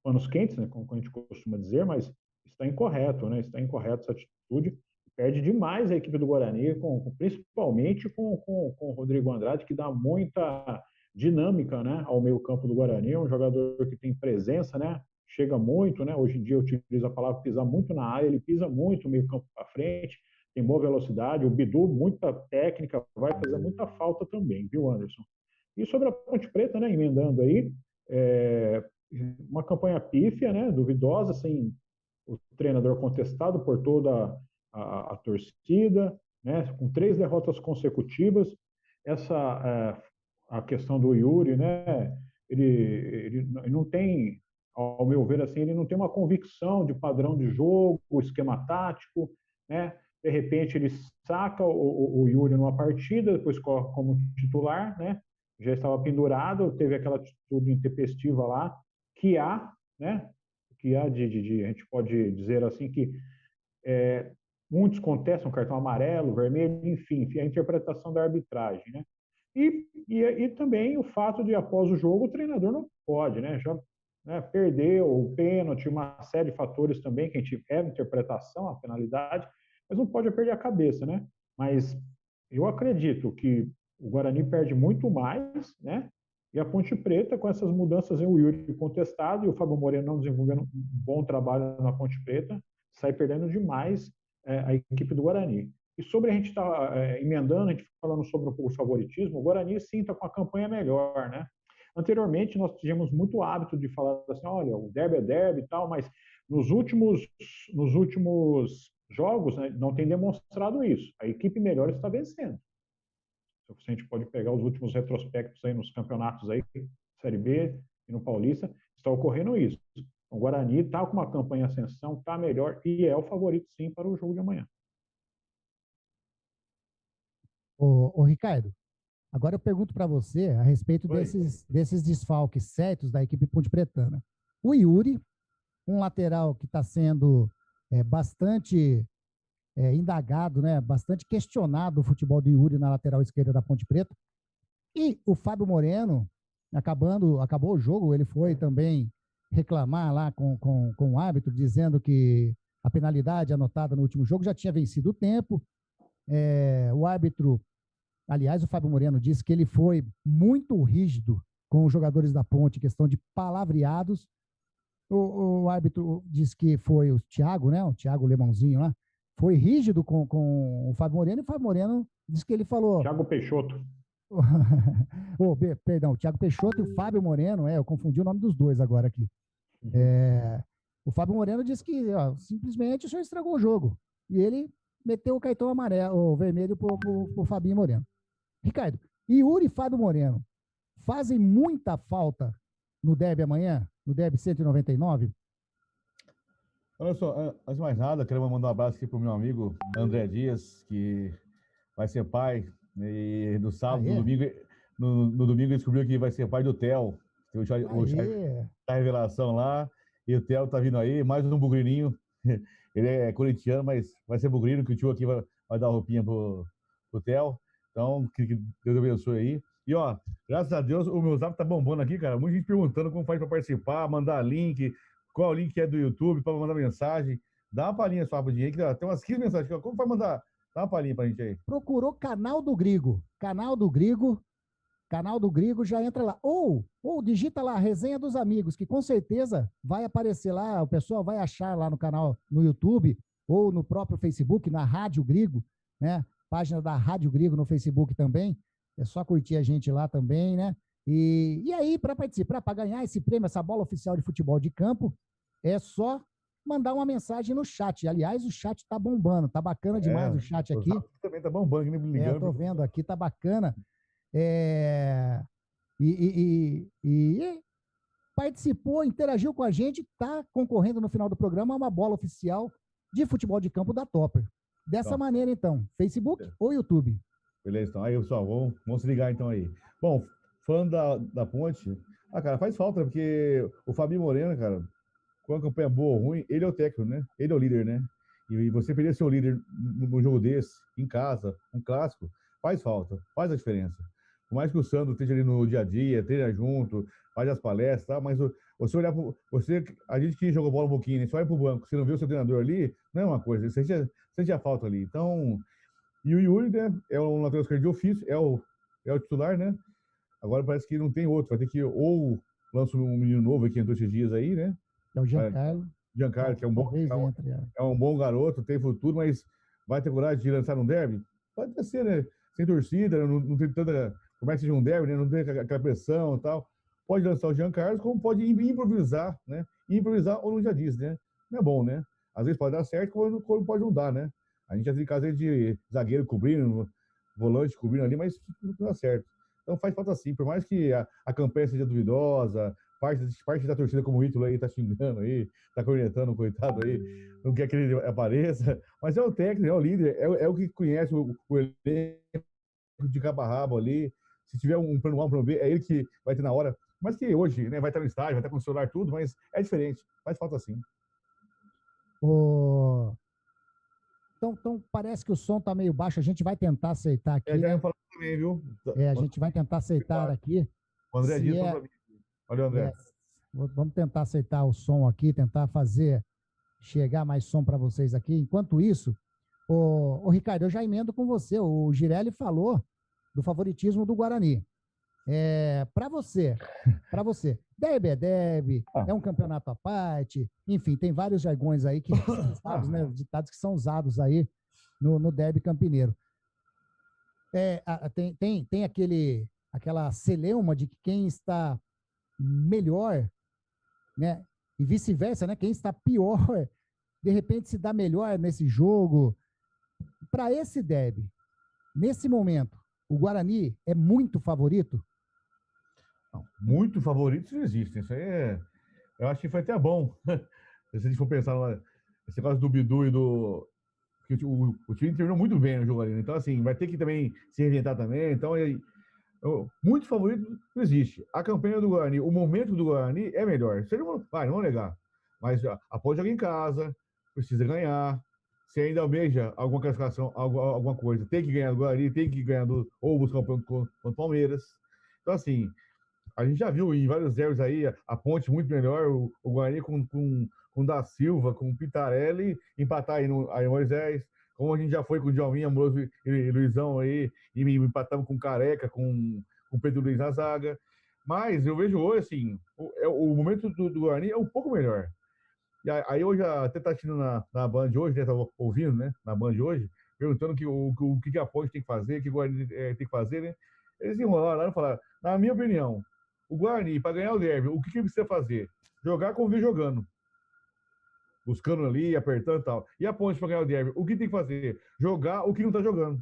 panos quentes, né, como a gente costuma dizer, mas está incorreto, né, está incorreto essa atitude. Perde demais a equipe do Guarani, principalmente com o Rodrigo Andrade, que dá muita dinâmica, né, ao meio campo do Guarani. É um jogador que tem presença, né, chega muito, né, hoje em dia eu utilizo a palavra pisar muito na área, ele pisa muito o meio campo para frente, tem boa velocidade, o Bidu, muita técnica, vai fazer muita falta também, viu, Anderson? E sobre a Ponte Preta, né, emendando aí, uma campanha pífia, né, duvidosa, assim, o treinador contestado por toda a torcida, né, com 3 derrotas consecutivas. A questão do Yuri, né, ele não tem, ao meu ver, assim, ele não tem uma convicção de padrão de jogo, esquema tático, né, de repente ele saca o Yuri numa partida, depois coloca como titular, né, já estava pendurado, teve aquela atitude intempestiva lá, que há, né, a gente pode dizer assim que muitos contestam cartão amarelo, vermelho, enfim, a interpretação da arbitragem, né? E também o fato de, após o jogo, o treinador não pode, né? Já, né, perdeu o pênalti, uma série de fatores também que a gente a interpretação, a penalidade, mas não pode perder a cabeça, né? Mas eu acredito que o Guarani perde muito mais, né? E a Ponte Preta, com essas mudanças em o Yuri contestado e o Fábio Moreno não desenvolvendo um bom trabalho na Ponte Preta, sai perdendo demais a equipe do Guarani. E sobre a gente estar emendando, a gente falando sobre um pouco o favoritismo, o Guarani sim está com a campanha melhor, né? Anteriormente nós tínhamos muito hábito de falar assim, olha, o derby é derby e tal, mas nos últimos jogos, né, não tem demonstrado isso. A equipe melhor está vencendo. Se a gente pode pegar os últimos retrospectos aí nos campeonatos aí, Série B e no Paulista, está ocorrendo isso. O Guarani está com uma campanha ascensão, está melhor e é o favorito sim para o jogo de amanhã. Ô Ricardo, agora eu pergunto para você a respeito desses desfalques certos da equipe ponte pretana. O Yuri, um lateral que está sendo bastante indagado, né, bastante questionado o futebol do Yuri na lateral esquerda da Ponte Preta. E o Fábio Moreno, acabou o jogo, ele foi também reclamar lá com o árbitro, dizendo que a penalidade anotada no último jogo já tinha vencido o tempo. O árbitro, aliás, o Fábio Moreno disse que ele foi muito rígido com os jogadores da Ponte, questão de palavreados. O árbitro disse que foi o Thiago, né, o Thiago Lemãozinho lá, foi rígido com o Fábio Moreno, e o Fábio Moreno disse que ele falou... Thiago Peixoto. Perdão, o Thiago Peixoto e o Fábio Moreno, eu confundi o nome dos dois agora aqui. O Fábio Moreno disse que simplesmente o senhor estragou o jogo. E ele meteu o cartão amarelo, o vermelho pro Fabinho Moreno. Ricardo, Yuri e Fábio Moreno fazem muita falta no derby amanhã? No derby 199? Olha só, antes de mais nada, quero mandar um abraço aqui pro meu amigo André Dias, que vai ser pai, e no sábado, no domingo, no domingo ele descobriu que vai ser pai do Theo. O chá da revelação lá, e o Theo tá vindo aí, mais um bugrininho. Ele é corintiano, mas vai ser bugrino, que o tio aqui vai dar roupinha pro Theo. Então, que Deus abençoe aí. E ó, graças a Deus, o meu zap tá bombando aqui, cara. Muita gente perguntando como faz para participar, mandar link, qual o link é do YouTube para mandar mensagem. Dá uma palhinha só rapidinho aí, que tem umas 15 mensagens aqui. Como vai mandar? Dá uma palhinha pra gente aí. Procurou Canal do Grigo. Canal do Grigo canal do Grigo, já entra lá. Ou digita lá, resenha dos amigos, que com certeza vai aparecer lá, o pessoal vai achar lá no canal, no YouTube, ou no próprio Facebook, na Rádio Grigo, né? Página da Rádio Grigo no Facebook também. É só curtir a gente lá também, né? E aí, para participar, para ganhar esse prêmio, essa bola oficial de futebol de campo, é só mandar uma mensagem no chat. Aliás, o chat tá bombando, tá bacana demais o chat aqui. Também tá bombando, me ligando. Eu tô vendo aqui, tá bacana. E participou, interagiu com a gente, tá concorrendo no final do programa a uma bola oficial de futebol de campo da Topper. Dessa maneira, então, Facebook ou YouTube. Beleza, então. Aí, pessoal, vamos se ligar então aí. Bom, falando da Ponte, cara, faz falta, porque o Fabinho Moreno, cara, com a campanha boa ou ruim, ele é o técnico, né? Ele é o líder, né? E você perder seu líder no jogo desse, em casa, um clássico, faz falta, faz a diferença. Por mais que o Sandro esteja ali no dia a dia, treina junto, faz as palestras, tá? Mas você olhar pro, a gente que jogou bola um pouquinho, né? Você olha pro banco, você não vê o seu treinador ali, não é uma coisa, você sente a falta ali. Então, e o Yuri, né? É um lateral esquerdo de ofício, é o titular, né? Agora parece que não tem outro, vai ter que ou lança um menino novo que entrou esses dias aí, né? É o Giancarlo. Giancarlo, que é um bom garoto, tem futuro, mas vai ter coragem de lançar um derby? Pode até ser, né? Sem torcida, não tem tanta. Como é que seja um derby, né? Não tem aquela pressão e tal. Pode lançar o Giancarlo, como pode improvisar, né? Improvisar ou não já diz, né? Não é bom, né? Às vezes pode dar certo, quando pode não dar, né? A gente já tem casos de zagueiro cobrindo, volante cobrindo ali, mas não dá certo. Então faz falta sim, por mais que a campanha seja duvidosa, parte da torcida como o Ítalo aí tá xingando aí, tá cornetando, coitado aí, não quer que ele apareça, mas é o técnico, é o líder, é o que conhece o elenco de cabo a rabo ali. Se tiver um plano A, um plano B, é ele que vai ter na hora. Mas que hoje, né, vai estar no estádio, vai estar com o celular tudo, mas é diferente, faz falta sim. Então parece que o som tá meio baixo, a gente vai tentar aceitar aqui, já né? ia falar também, viu? A gente vai tentar aceitar aqui. O André disse pra mim. Olha o André. Vamos tentar aceitar o som aqui, tentar fazer chegar mais som para vocês aqui. Enquanto isso, o Ricardo, eu já emendo com você. O Girelli falou do favoritismo do Guarani. Para você, derby é derby, é um campeonato à parte, enfim, tem vários jargões aí que são usados, né, ditados que são usados aí no derby campineiro. Tem aquela celeuma de que quem está melhor, né, e vice-versa, né, quem está pior, de repente se dá melhor nesse jogo. Para esse derby, nesse momento, o Guarani é muito favorito? Não, muito favorito não existe. Isso aí eu acho que foi até bom. Se a gente for pensar nesse negócio do Bidu e do. O time terminou muito bem no jogo ali. Então, assim, vai ter que também se reinventar também. Então, muito favorito não existe. A campanha do Guarani, o momento do Guarani é melhor. Não vamos negar. Mas após jogar em casa, precisa ganhar. Se ainda almeja alguma classificação, alguma coisa, tem que ganhar do Guarani, tem que ganhar ou buscar um ponto contra o Palmeiras. Então, assim, a gente já viu em vários derbys aí a Ponte muito melhor, o Guarani com Da Silva, com o Pitarelli, empatar aí no Moisés, como a gente já foi com o Djalminha, Amoroso e Luizão aí, e empatamos com o Careca, com o Pedro Luiz na zaga. Mas eu vejo hoje, assim, o momento do Guarani é um pouco melhor. E aí eu já até tá assistindo na Band hoje, né? Tava ouvindo, né? Na Band hoje, perguntando o que a Ponte tem que fazer, o que o Guarani tem que fazer, né? Eles enrolaram lá e falaram, na minha opinião, o Guarani, para ganhar o derby, o que precisa fazer? Jogar como vem jogando. Buscando ali, apertando e tal. E a Ponte, para ganhar o derby, o que tem que fazer? Jogar o que não tá jogando.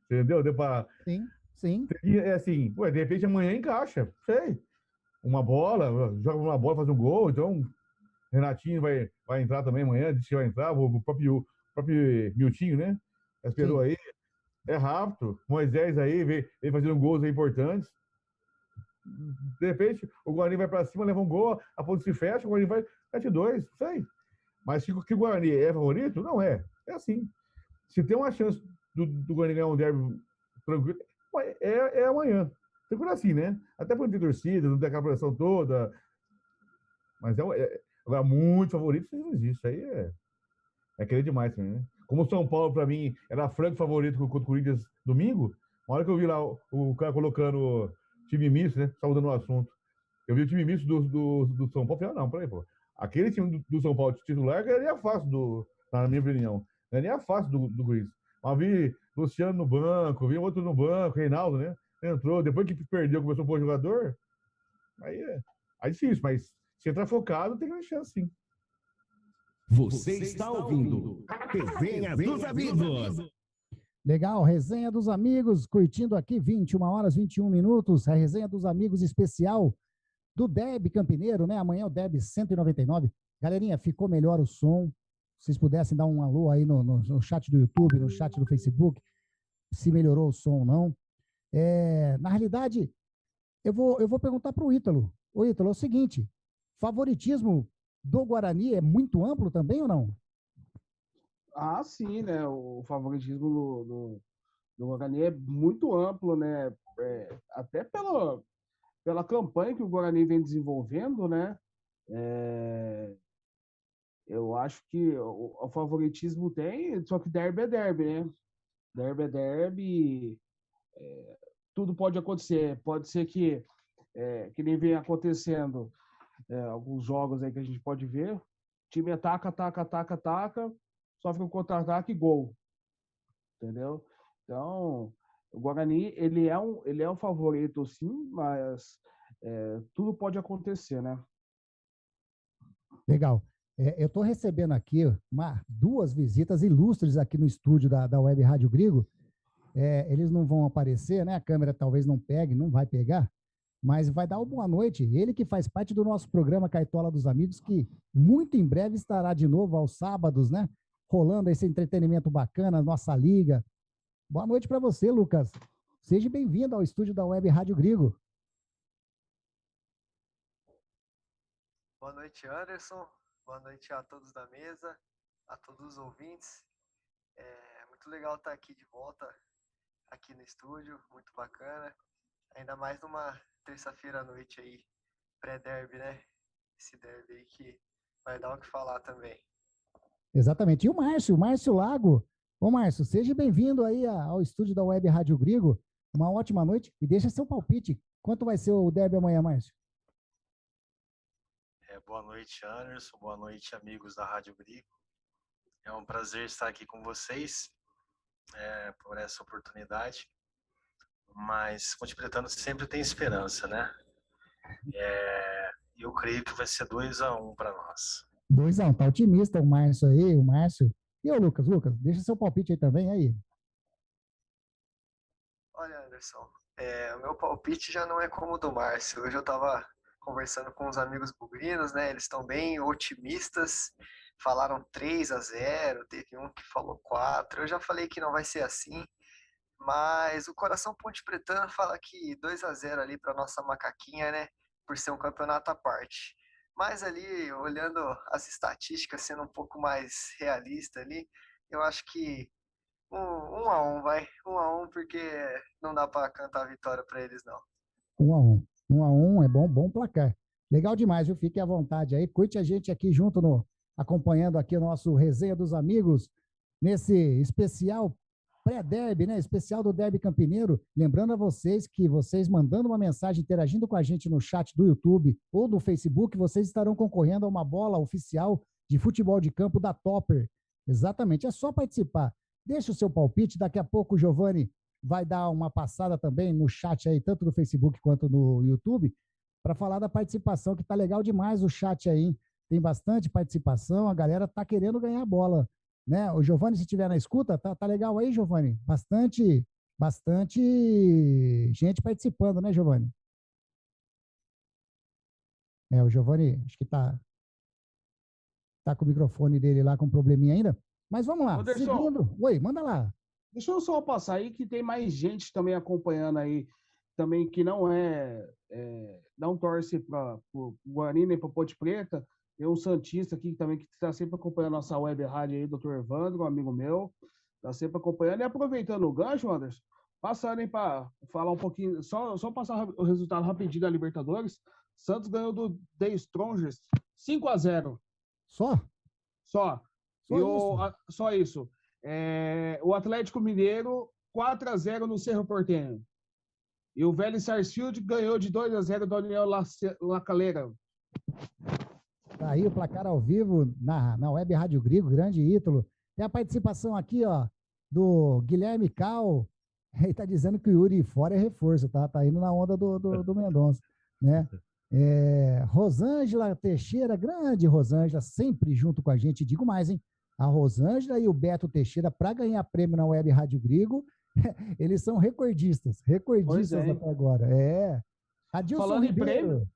Entendeu? Deu pra... Sim. É assim, de repente amanhã encaixa. Sei. Uma bola, joga uma bola, faz um gol, então... Renatinho vai entrar também amanhã, disse que vai entrar, o próprio Miltinho, né? Esperou aí, é rápido. Moisés aí, vem fazendo gols aí importantes. De repente, o Guarani vai para cima, leva um gol, a ponte se fecha, o Guarani vai 7-2, sei. Mas que o Guarani é favorito? Não é. É assim. Se tem uma chance do Guarani ganhar um derby tranquilo, é amanhã. Tem por assim, né? Até por não ter torcida, não ter aquela pressão toda. Mas agora, muito favorito, isso não existe. Isso aí é querer demais também, né? Como o São Paulo, para mim, era franco favorito contra o Corinthians domingo, Uma hora que eu vi lá o cara colocando time misto, né? Só mudando o assunto. Eu vi o time misto do São Paulo. Falei, não, peraí, pô. Aquele time do São Paulo titular ganharia fácil, na minha opinião. Ganharia fácil do Corinthians. Mas vi Luciano no banco, vi outro no banco, Reinaldo, né? Entrou, depois que perdeu, começou a pôr jogador. Aí é difícil, mas se entrar focado, tem grande chance, sim. Você está ouvindo Resenha dos Amigos. Legal, Resenha dos Amigos, curtindo aqui 21 horas, 21 minutos, a Resenha dos Amigos especial do Derby Campineiro, né? Amanhã é o Derby 199. Galerinha, ficou melhor o som. Se vocês pudessem dar um alô aí no chat do YouTube, no chat do Facebook, se melhorou o som ou não. Na realidade, eu vou perguntar para o Ítalo. Ô, Ítalo, é o seguinte, favoritismo do Guarani é muito amplo também ou não? Ah, sim, né? O favoritismo do Guarani é muito amplo, né? Até pela campanha que o Guarani vem desenvolvendo, né? Eu acho que o favoritismo tem, só que derby é derby, né? Derby é derby, tudo pode acontecer. Pode ser que nem vem acontecendo alguns jogos aí que a gente pode ver. O time ataca, sofre um contra-ataque e gol. Entendeu? Então, o Guarani, ele é um favorito, sim, mas tudo pode acontecer, né? Legal. Eu estou recebendo aqui duas visitas ilustres aqui no estúdio da Web Rádio Grigo. Eles não vão aparecer, né? A câmera talvez não pegue, não vai pegar, mas vai dar uma boa noite. Ele que faz parte do nosso programa Caetola dos Amigos, que muito em breve estará de novo aos sábados, né? Rolando esse entretenimento bacana, nossa liga. Boa noite para você, Lucas. Seja bem-vindo ao estúdio da Web Rádio Grigo. Boa noite, Anderson. Boa noite a todos da mesa, a todos os ouvintes. É muito legal estar aqui de volta, aqui no estúdio, muito bacana. Ainda mais numa terça-feira à noite aí, pré-derby, né? Esse derby aí que vai dar o que falar também. Exatamente. E o Márcio Lago. Ô, Márcio, seja bem-vindo aí ao estúdio da Web Rádio Grigo. Uma ótima noite e deixa seu palpite. Quanto vai ser o derby amanhã, Márcio? Boa noite, Anderson. Boa noite, amigos da Rádio Grigo. É um prazer estar aqui com vocês por essa oportunidade. Mas Ponte Pretano sempre tem esperança, né? Eu creio que vai ser 2-1 para nós. 2-1, tá otimista o Márcio aí, o Márcio. E o Lucas? Lucas, deixa seu palpite aí também, aí. Olha, Anderson, o meu palpite já não é como o do Márcio. Hoje eu estava conversando com os amigos bugrinos, né? Eles estão bem otimistas. Falaram 3-0, teve um que falou 4. Eu já falei que não vai ser assim, mas o coração Ponte Pretano fala que 2-0 ali para nossa macaquinha, né? Por ser um campeonato à parte. Mas ali, olhando as estatísticas, sendo um pouco mais realista ali, eu acho que 1-1, vai. 1-1, porque não dá para cantar a vitória para eles, não. 1-1. 1-1 é bom placar. Legal demais, viu? Fique à vontade aí. Curte a gente aqui junto, acompanhando aqui o nosso Resenha dos Amigos, nesse especial pré-derby, né? Especial do Derby Campineiro. Lembrando a vocês que vocês mandando uma mensagem, interagindo com a gente no chat do YouTube ou do Facebook, vocês estarão concorrendo a uma bola oficial de futebol de campo da Topper. Exatamente, é só participar. Deixa o seu palpite, daqui a pouco o Giovani vai dar uma passada também no chat aí, tanto no Facebook quanto no YouTube, para falar da participação, que tá legal demais o chat aí, hein? Tem bastante participação, a galera tá querendo ganhar a bola, né? O Giovani, se estiver na escuta, tá legal aí, Giovani? Bastante gente participando, né, Giovani? O Giovani, acho que tá com o microfone dele lá com probleminha ainda, mas vamos lá, Anderson, seguindo. Oi, manda lá. Deixa eu só passar aí que tem mais gente também acompanhando aí, também que não torce para o Guarani nem para Ponte Preta. Tem um santista aqui também que está sempre acompanhando a nossa web rádio aí, Dr. Evandro, um amigo meu, está sempre acompanhando. E aproveitando o gancho, Anderson, passando aí para falar um pouquinho, só passar o resultado rapidinho da Libertadores. Santos ganhou do The Strongers 5-0. Só? Só. Só isso? Só isso. O Atlético Mineiro 4-0 no Cerro Porteño. E o Vélez Sarsfield ganhou de 2-0 da União La Calera. Tá aí o placar ao vivo na Web Rádio Grigo, grande Ítalo. Tem a participação aqui, ó, do Guilherme Cal. Ele tá dizendo que o Yuri fora é reforço, tá? Tá indo na onda do Mendonça, né? Rosângela Teixeira, grande Rosângela, sempre junto com a gente. Digo mais, hein? A Rosângela e o Beto Teixeira, para ganhar prêmio na Web Rádio Grigo, eles são recordistas até agora. Adilson Falando em Ribeiro.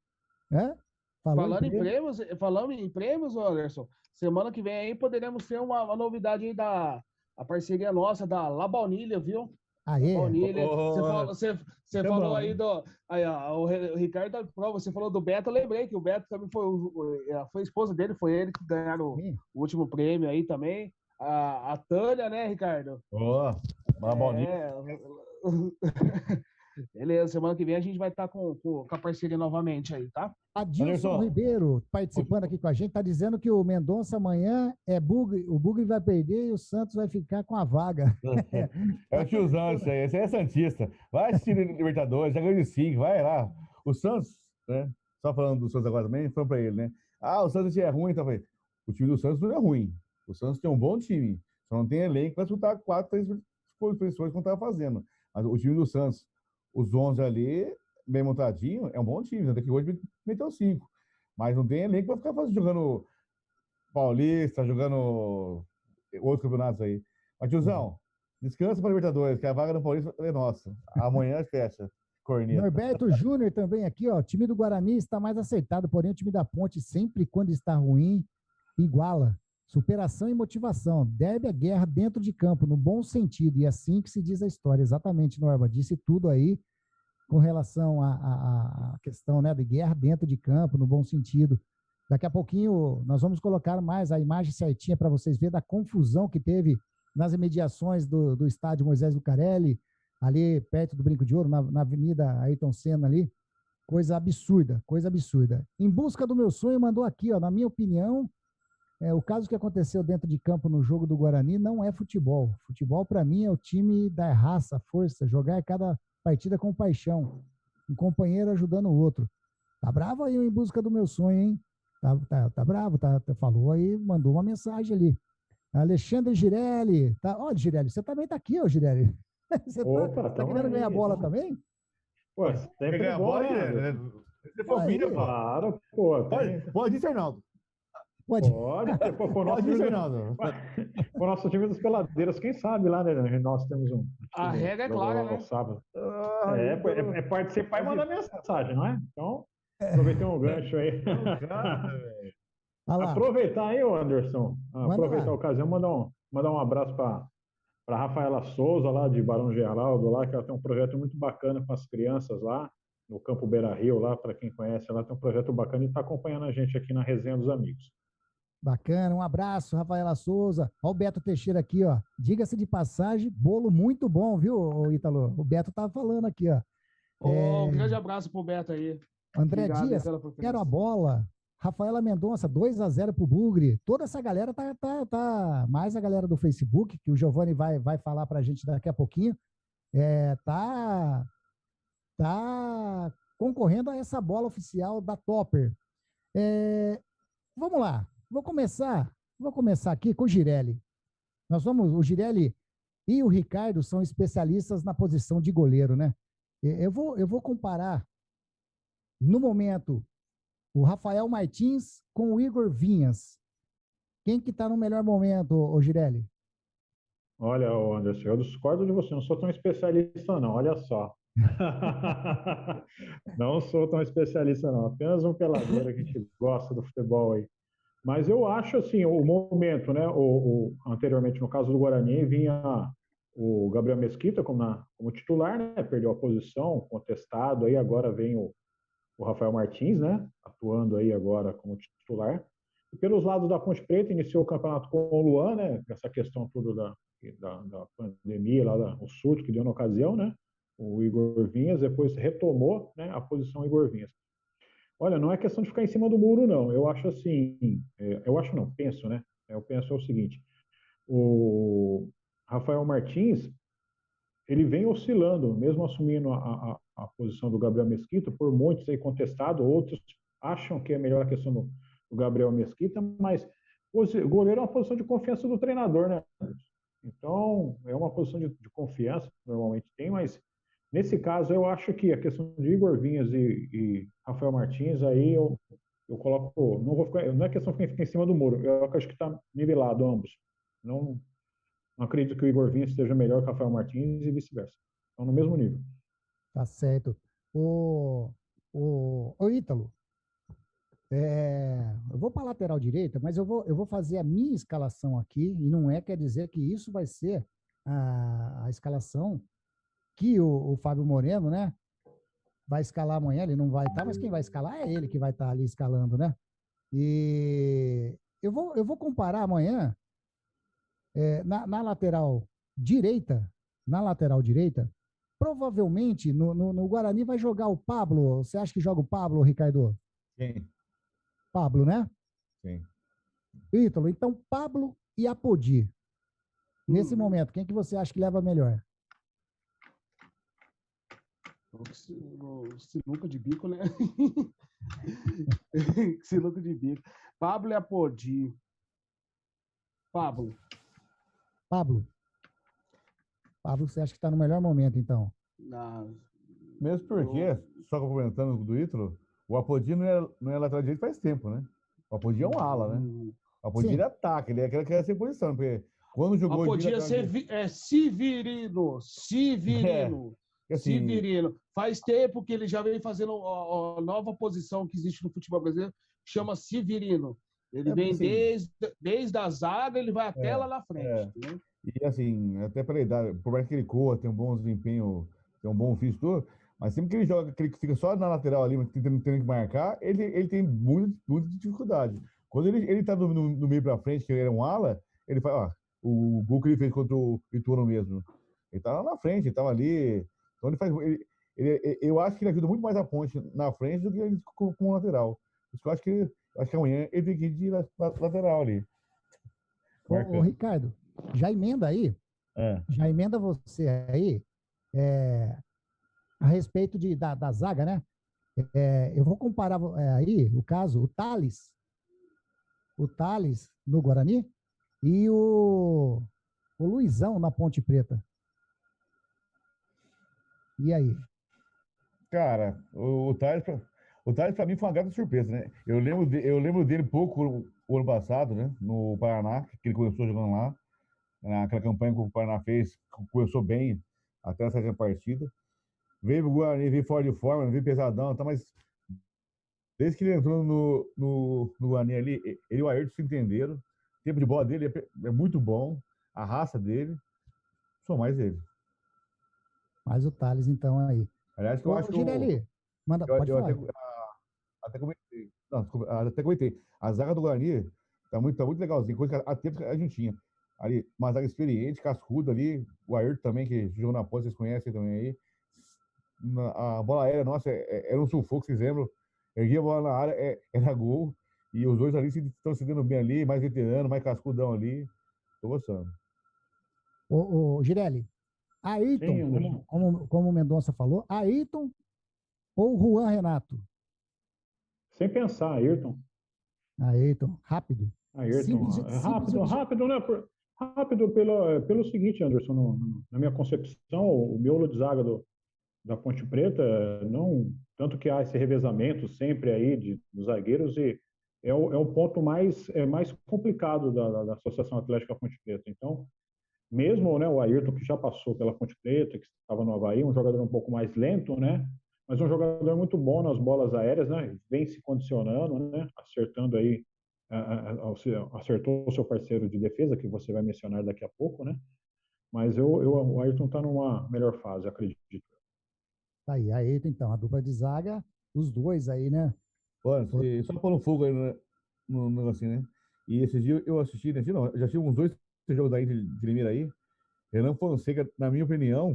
prêmio, Falando falando em prêmios, Anderson, semana que vem aí poderemos ter uma novidade aí da a parceria nossa da La Baunilha, viu? Aê. Baunilha. Oh, Você falou aí do. Aí, ó, o Ricardo tá prova, você falou do Beto, eu lembrei que o Beto também foi a esposa dele, foi ele que ganharam o último prêmio aí também. A Tânia, né, Ricardo? uma bolinha. Beleza, semana que vem a gente vai estar com a parceria novamente aí, tá? Adilson Ribeiro participando aqui com a gente, tá dizendo que o Mendonça amanhã o Bugre vai perder e o Santos vai ficar com a vaga. É o tiozão isso aí, esse aí é Santista. Vai assistir Libertadores, já ganhou de 5, vai lá. O Santos, né? Só falando do Santos agora também, falando pra ele, né? O Santos é ruim, então eu falei, o time do Santos não é ruim. O Santos tem um bom time, só não tem elenco para disputar 4, 3 posições como estava fazendo. Mas o time do Santos, os 11 ali, bem montadinho, é um bom time. Até que hoje meteu 5. Mas não tem elenco para ficar jogando Paulista, jogando outros campeonatos aí. Mas, tiozão, descansa para Libertadores, que a vaga do Paulista é nossa. Amanhã fecha. Corneta. Norberto Júnior também aqui, ó. O time do Guarani está mais aceitado, porém o time da Ponte, sempre quando está ruim, iguala. Superação e motivação. Derby é guerra dentro de campo, no bom sentido. E assim que se diz a história. Exatamente, Norma. Disse tudo aí com relação à questão, né, de guerra dentro de campo, no bom sentido. Daqui a pouquinho nós vamos colocar mais a imagem certinha para vocês verem da confusão que teve nas imediações do estádio Moisés Lucarelli, ali perto do Brinco de Ouro, na Avenida Ayrton Senna ali. Coisa absurda, coisa absurda. Em busca do meu sonho, mandou aqui, ó, na minha opinião, o caso que aconteceu dentro de campo no jogo do Guarani não é futebol. Futebol, para mim, é o time da raça, força, jogar cada partida com paixão. Um companheiro ajudando o outro. Tá bravo aí Em busca do meu sonho, hein? Tá bravo, falou aí, mandou uma mensagem ali. Alexandre Girelli. Olha, Girelli, você também tá aqui, ó, Girelli. Você tá querendo ganhar a bola também? Pô, sempre ganhar a bola, né? Você fofinha, claro, pô. Pode ir, Fernando. Pode. O nosso time dos Peladeiros, quem sabe lá, né? Nós temos um. A regra é clara, né? Sábado. É participar e mandar mensagem, não é? Então, aproveitei um gancho aí. Aproveitar aí, Anderson. Aproveitar a ocasião, mandar um abraço para Rafaela Souza, lá de Barão Geraldo, lá, que ela tem um projeto muito bacana com as crianças lá, no Campo Beira Rio, lá, para quem conhece, ela tem um projeto bacana e está acompanhando a gente aqui na Resenha dos Amigos. Bacana, um abraço, Rafaela Souza. Ó, o Beto Teixeira aqui, ó. Diga-se de passagem, bolo muito bom, viu, Ítalo? O Beto tava falando aqui, ó. Um grande abraço pro Beto aí. André Obrigado Dias, quero a bola. Rafaela Mendonça, 2-0 pro Bugre. Toda essa galera tá mais a galera do Facebook, que o Giovanni vai falar pra gente daqui a pouquinho, tá concorrendo a essa bola oficial da Topper. Vamos lá. Vou começar aqui com o Girelli. O Girelli e o Ricardo são especialistas na posição de goleiro, né? Eu vou comparar, no momento, o Rafael Martins com o Igor Vinhas. Quem que tá no melhor momento, o Girelli? Olha, Anderson, eu discordo de você, não sou tão especialista não, olha só. Não sou tão especialista não, apenas um peladeiro que a gente gosta do futebol aí. Mas eu acho assim, o momento, né? Anteriormente, no caso do Guarani, vinha o Gabriel Mesquita como titular, né? Perdeu a posição, contestado, aí agora vem o Rafael Martins, né? Atuando aí agora como titular. E pelos lados da Ponte Preta, iniciou o campeonato com o Luan, né? Essa questão toda da pandemia, o surto que deu na ocasião, né? O Igor Vinhas, depois retomou, né, a posição Igor Vinhas. Olha, não é questão de ficar em cima do muro, não. Eu acho assim, penso, né? Eu penso o seguinte, o Rafael Martins, ele vem oscilando, mesmo assumindo a posição do Gabriel Mesquita, por muitos aí contestado, outros acham que é melhor a questão do Gabriel Mesquita, mas o goleiro é uma posição de confiança do treinador, né? Então, é uma posição de confiança, normalmente tem, mas nesse caso eu acho que a questão de Igor Vinhas e Rafael Martins, aí eu coloco, não vou ficar, não é questão de ficar em cima do muro, eu acho que está nivelado ambos. Não acredito que o Igor Vinhas esteja melhor que o Rafael Martins e vice-versa. Estão no mesmo nível. Tá certo. O Ítalo, eu vou para a lateral direita, mas eu vou fazer a minha escalação aqui, e não quer dizer que isso vai ser a escalação que o Fábio Moreno, né, vai escalar amanhã. Ele não vai estar, mas quem vai escalar é ele que vai estar ali escalando, né? E eu vou comparar amanhã na lateral direita, provavelmente no Guarani vai jogar o Pablo. Você acha que joga o Pablo, Ricardo? Sim. Pablo, né? Sim. Ítalo, então Pablo e Apodi. Nesse momento, quem que você acha que leva melhor? Sinuca de bico, né? Sinuca de bico. Pablo e Apodi. Pablo, você acha que está no melhor momento, então? Mesmo porque, só complementando do Ítalo, o Apodi não é lateral direito faz tempo, né? O Apodi é um ala, né? O Apodi ele ataca, ele é aquele que é sem posição, porque quando jogou... Apodi Severino. Assim, Severino. Faz tempo que ele já vem fazendo a nova posição que existe no futebol brasileiro, chama Severino. Ele vem assim, desde a zaga, ele vai até lá na frente. Né? E assim, até pela idade, por mais que ele corra, tem um bom desempenho, tem um bom físico, mas sempre que ele joga, que ele fica só na lateral ali, tendo que marcar, ele tem muita dificuldade. Quando ele tá no meio pra frente, que ele é um ala, ele faz, ó, o gol que ele fez contra o Ituano mesmo. Ele tá lá na frente, ele tava ali. Então ele faz. Eu acho que ele ajuda muito mais a ponte na frente do que ele com o lateral. Por isso que eu acho que amanhã ele tem que ir de lateral ali. Ô, Ricardo, já emenda aí. Já emenda você aí a respeito da zaga, né? Eu vou comparar aí o caso, o Thales no Guarani e o Luizão na Ponte Preta. E aí? Cara, o Thales para mim foi uma grata surpresa, né? Eu lembro dele pouco o ano passado, né? No Paraná, que ele começou jogando lá. Naquela campanha que o Paraná fez, começou bem até a sétima partida. Veio pro Guarani, veio fora de forma, veio pesadão, tá, mas desde que ele entrou no Guarani ali, ele e o Ayrton se entenderam. O tempo de bola dele é muito bom, a raça dele, sou mais ele. Mais o Thales, então, aí. Aliás, que eu acho que Girelli, pode falar. Até comentei. Não, desculpa, até comentei. A zaga do Guarani tá muito legalzinha, coisa que há tempo a gente tinha. Ali, uma zaga experiente, cascuda ali, o Ayrton também, que jogou na ponta, vocês conhecem também aí. A bola aérea, nossa, era um sufoco, vocês lembram? Erguia a bola na área, era gol. E os dois ali estão se dando bem ali, mais veterano, mais cascudão ali. Tô gostando. Ô, Girelli, Ayrton, como o Mendonça falou, Ayrton ou Juan Renato? Sem pensar, Ayrton. Ayrton, rápido. Ayrton, rápido, né? Rápido pelo seguinte, Anderson, na minha concepção, o miolo de zaga da Ponte Preta, não tanto que há esse revezamento sempre aí dos zagueiros, e é o ponto mais complicado da Associação Atlética Ponte Preta. Então, mesmo, né, o Ayrton, que já passou pela Ponte Preta, que estava no Avaí, um jogador um pouco mais lento, né, mas um jogador muito bom nas bolas aéreas, né, vem se condicionando, né, acertando aí, acertou o seu parceiro de defesa, que você vai mencionar daqui a pouco, né, mas o Ayrton está numa melhor fase, acredito. Tá aí, Ayrton, então, a dupla de zaga, os dois aí, né? Olha, só pôr um fogo aí no negocinho, né? E esses dias eu assisti, né? Não, já tive uns 2 jogos daí de Limeira aí. Renan Fonseca, na minha opinião,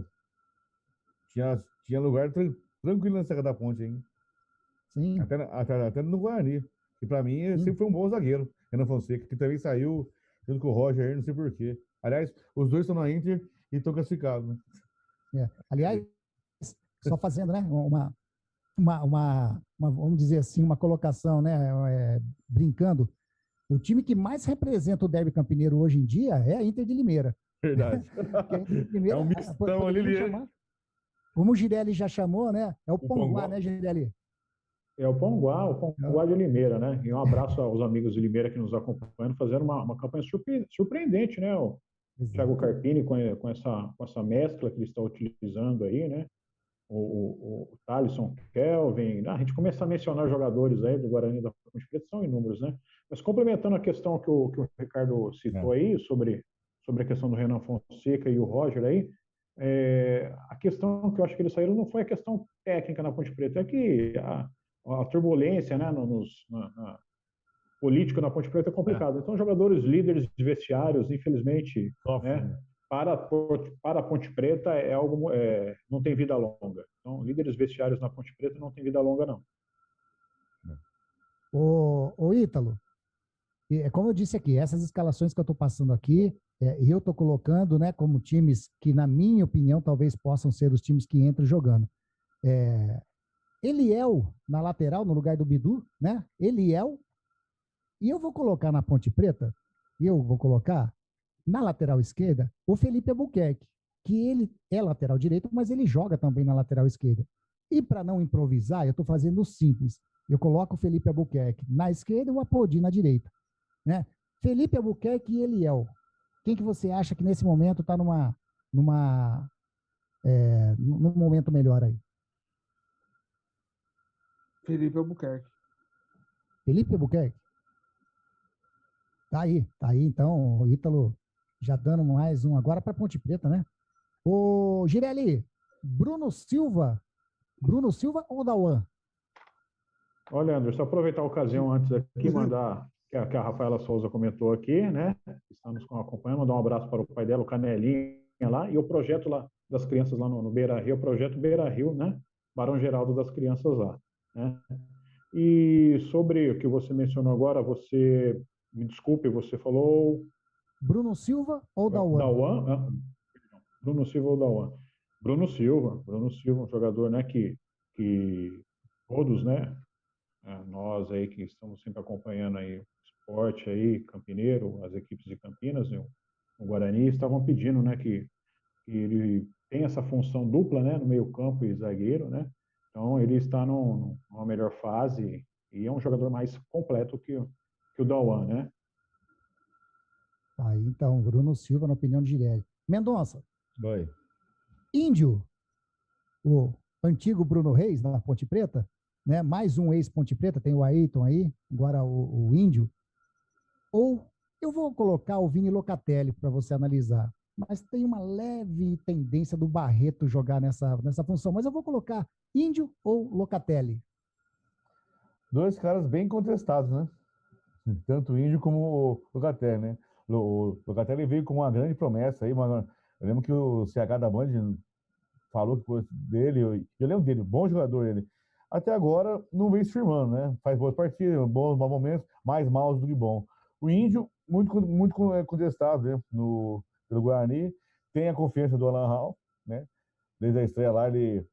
tinha lugar tranquilo nessa da ponte, hein? Sim. Até no Guarani. E pra mim, sempre foi um bom zagueiro. Renan Fonseca, que também saiu junto com o Roger, não sei porquê. Aliás, os dois estão na Inter e estão classificados, né? Aliás, só fazendo, né, vamos dizer assim, uma colocação, né, brincando, o time que mais representa o derby campineiro hoje em dia é a Inter de Limeira. Verdade. Que a Inter de Limeira, É um mistão ali. Como o Girelli já chamou, né, é o Ponguá, Ponguá. né, Girelli? É o Ponguá de Limeira, né? E um abraço aos amigos de Limeira que nos acompanham, fazendo uma campanha surpreendente, né? O Thiago Carpini com essa mescla que ele está utilizando aí, né? O Thalisson Kelvin, a gente começa a mencionar jogadores aí do Guarani da Ponte Preta, são inúmeros, né? Mas complementando a questão que o Ricardo citou aí, sobre a questão do Renan Fonseca e o Roger aí, a questão que eu acho que eles saíram não foi a questão técnica na Ponte Preta, é que a turbulência, né, na política na Ponte Preta é complicado. Então, jogadores líderes de vestiários, infelizmente, né, para a Ponte Preta é algo, não tem vida longa. Então, líderes vestiários na Ponte Preta não tem vida longa, não. Ô Ítalo, como eu disse aqui, essas escalações que eu estou passando aqui, e eu estou colocando, né, como times que, na minha opinião, talvez possam ser os times que entram jogando. Eliel na lateral, no lugar do Bidu, né? Eliel. E eu vou colocar na Ponte Preta, na lateral esquerda, o Felipe Albuquerque, que ele é lateral direito, mas ele joga também na lateral esquerda. E para não improvisar, eu estou fazendo simples. Eu coloco o Felipe Albuquerque na esquerda e o Apodi na direita, né? Felipe Albuquerque e Eliel. Quem que você acha que nesse momento está num momento melhor aí? Felipe Albuquerque. Felipe Albuquerque? Tá aí, então, o Ítalo já dando mais um agora para Ponte Preta, né? Ô, Girelli, Bruno Silva ou Dauan? Olha, Anderson, aproveitar a ocasião antes aqui, mandar, que a Rafaela Souza comentou aqui, né? Está nos acompanhando, mandar um abraço para o pai dela, o Canelinha lá, e o projeto lá das crianças lá no Beira Rio, o projeto Beira Rio, né? Barão Geraldo das crianças lá, né? E sobre o que você mencionou agora, me desculpe, você falou... Bruno Silva ou Dauan? Bruno Silva ou Dauan? Bruno Silva, um jogador, né, que todos, né, nós aí que estamos sempre acompanhando aí o esporte aí, Campineiro, as equipes de Campinas, o Guarani, estavam pedindo, né, que ele tem essa função dupla, né, no meio campo e zagueiro, né, então ele está numa melhor fase e é um jogador mais completo que o Dauan, né. Aí, então, Bruno Silva, na opinião de Girelli. Mendonça. Oi. Índio, o antigo Bruno Reis, na Ponte Preta, né? Mais um ex-Ponte Preta, tem o Ayrton aí, agora o Índio. Ou eu vou colocar o Vini Locatelli para você analisar, mas tem uma leve tendência do Barreto jogar nessa função, mas eu vou colocar Índio ou Locatelli. Dois caras bem contestados, né? Tanto o Índio como o Locatelli, né? O Locatelli veio com uma grande promessa aí, mano. Eu lembro que o CH da Band falou que dele, eu lembro dele, bom jogador ele. Até agora não vem se firmando, né? Faz boas partidas, bons momentos, mais maus do que bom. O Índio, muito contestado, né? Pelo Guarani, tem a confiança do Alan Hall, né? Desde a estreia lá, ele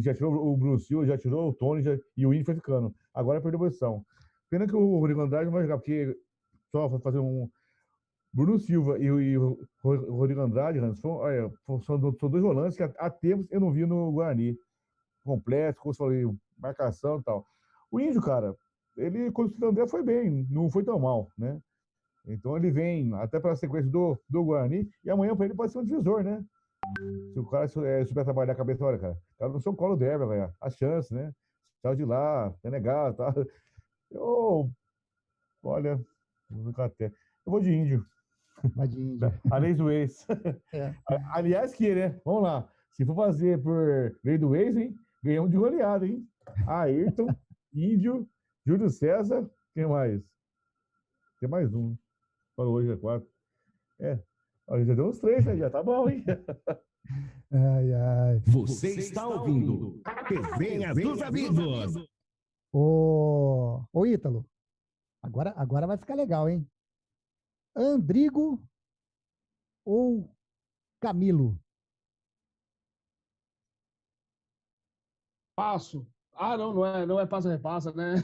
já tirou o Bruno Silva, já tirou o Tony e o Índio foi ficando. Agora perdeu a posição. Pena que o Rodrigo Andrade não vai jogar, porque só fazer um... Bruno Silva e o Rodrigo Andrade, são dois volantes que há tempos eu não vi no Guarani. Completo, como eu falei, marcação e tal. O Índio, cara, ele, quando o André foi bem, não foi tão mal, né? Então ele vem até para a sequência do Guarani e amanhã para ele pode ser um divisor, né? Se o cara souber trabalhar a cabeça, olha, cara, tá no seu colo deve, velho, a chance, né? Saiu de lá, é negado, tá? Olha, eu vou de Índio. Vai de Índio. A lei do ex. Aliás, né? Vamos lá. Se for fazer por lei do ex, hein? Ganhamos de goleada, hein? Ayrton, Índio, Júlio César, quem mais? Tem mais um. Falou hoje é 4. Já deu uns 3, né? Já tá bom, hein? Ai. Você está ouvindo Resenha dos Amigos. Ô Ítalo, agora vai ficar legal, hein? Andrigo ou Camilo? Passo. Ah, não é passa, repassa, né?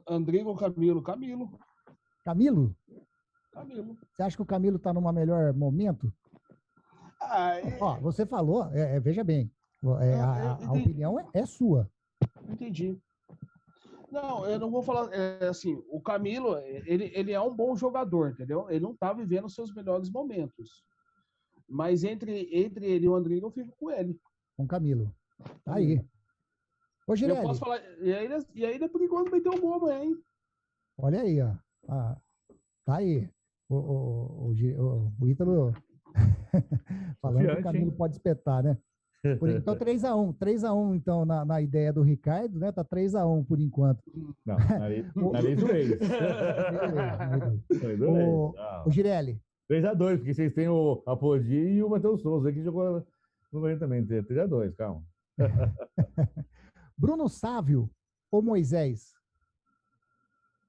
Andrigo ou Camilo? Camilo. Camilo? Camilo. Você acha que o Camilo está num melhor momento? Ó, você falou, veja bem, a opinião é sua. Entendi. Não, eu não vou falar, assim, o Camilo, ele é um bom jogador, entendeu? Ele não tá vivendo os seus melhores momentos. Mas entre ele e o Andrigo, eu fico com ele. Com o Camilo. Tá aí. Ô, Girelli. Eu posso falar, e ainda é perigoso meter um gol amanhã, hein? Olha aí, ó. Tá aí. O Ítalo falando que o Camilo pode espetar, né? Então, 3x1. 3x1, então, na ideia do Ricardo, né? Tá 3x1 por enquanto. Não, nariz do ex. O Girelli. 3x2, porque vocês têm o Apodi e o Matheus Souza, que jogou no Bahia também. 3x2, calma. Bruno Sávio ou Moisés?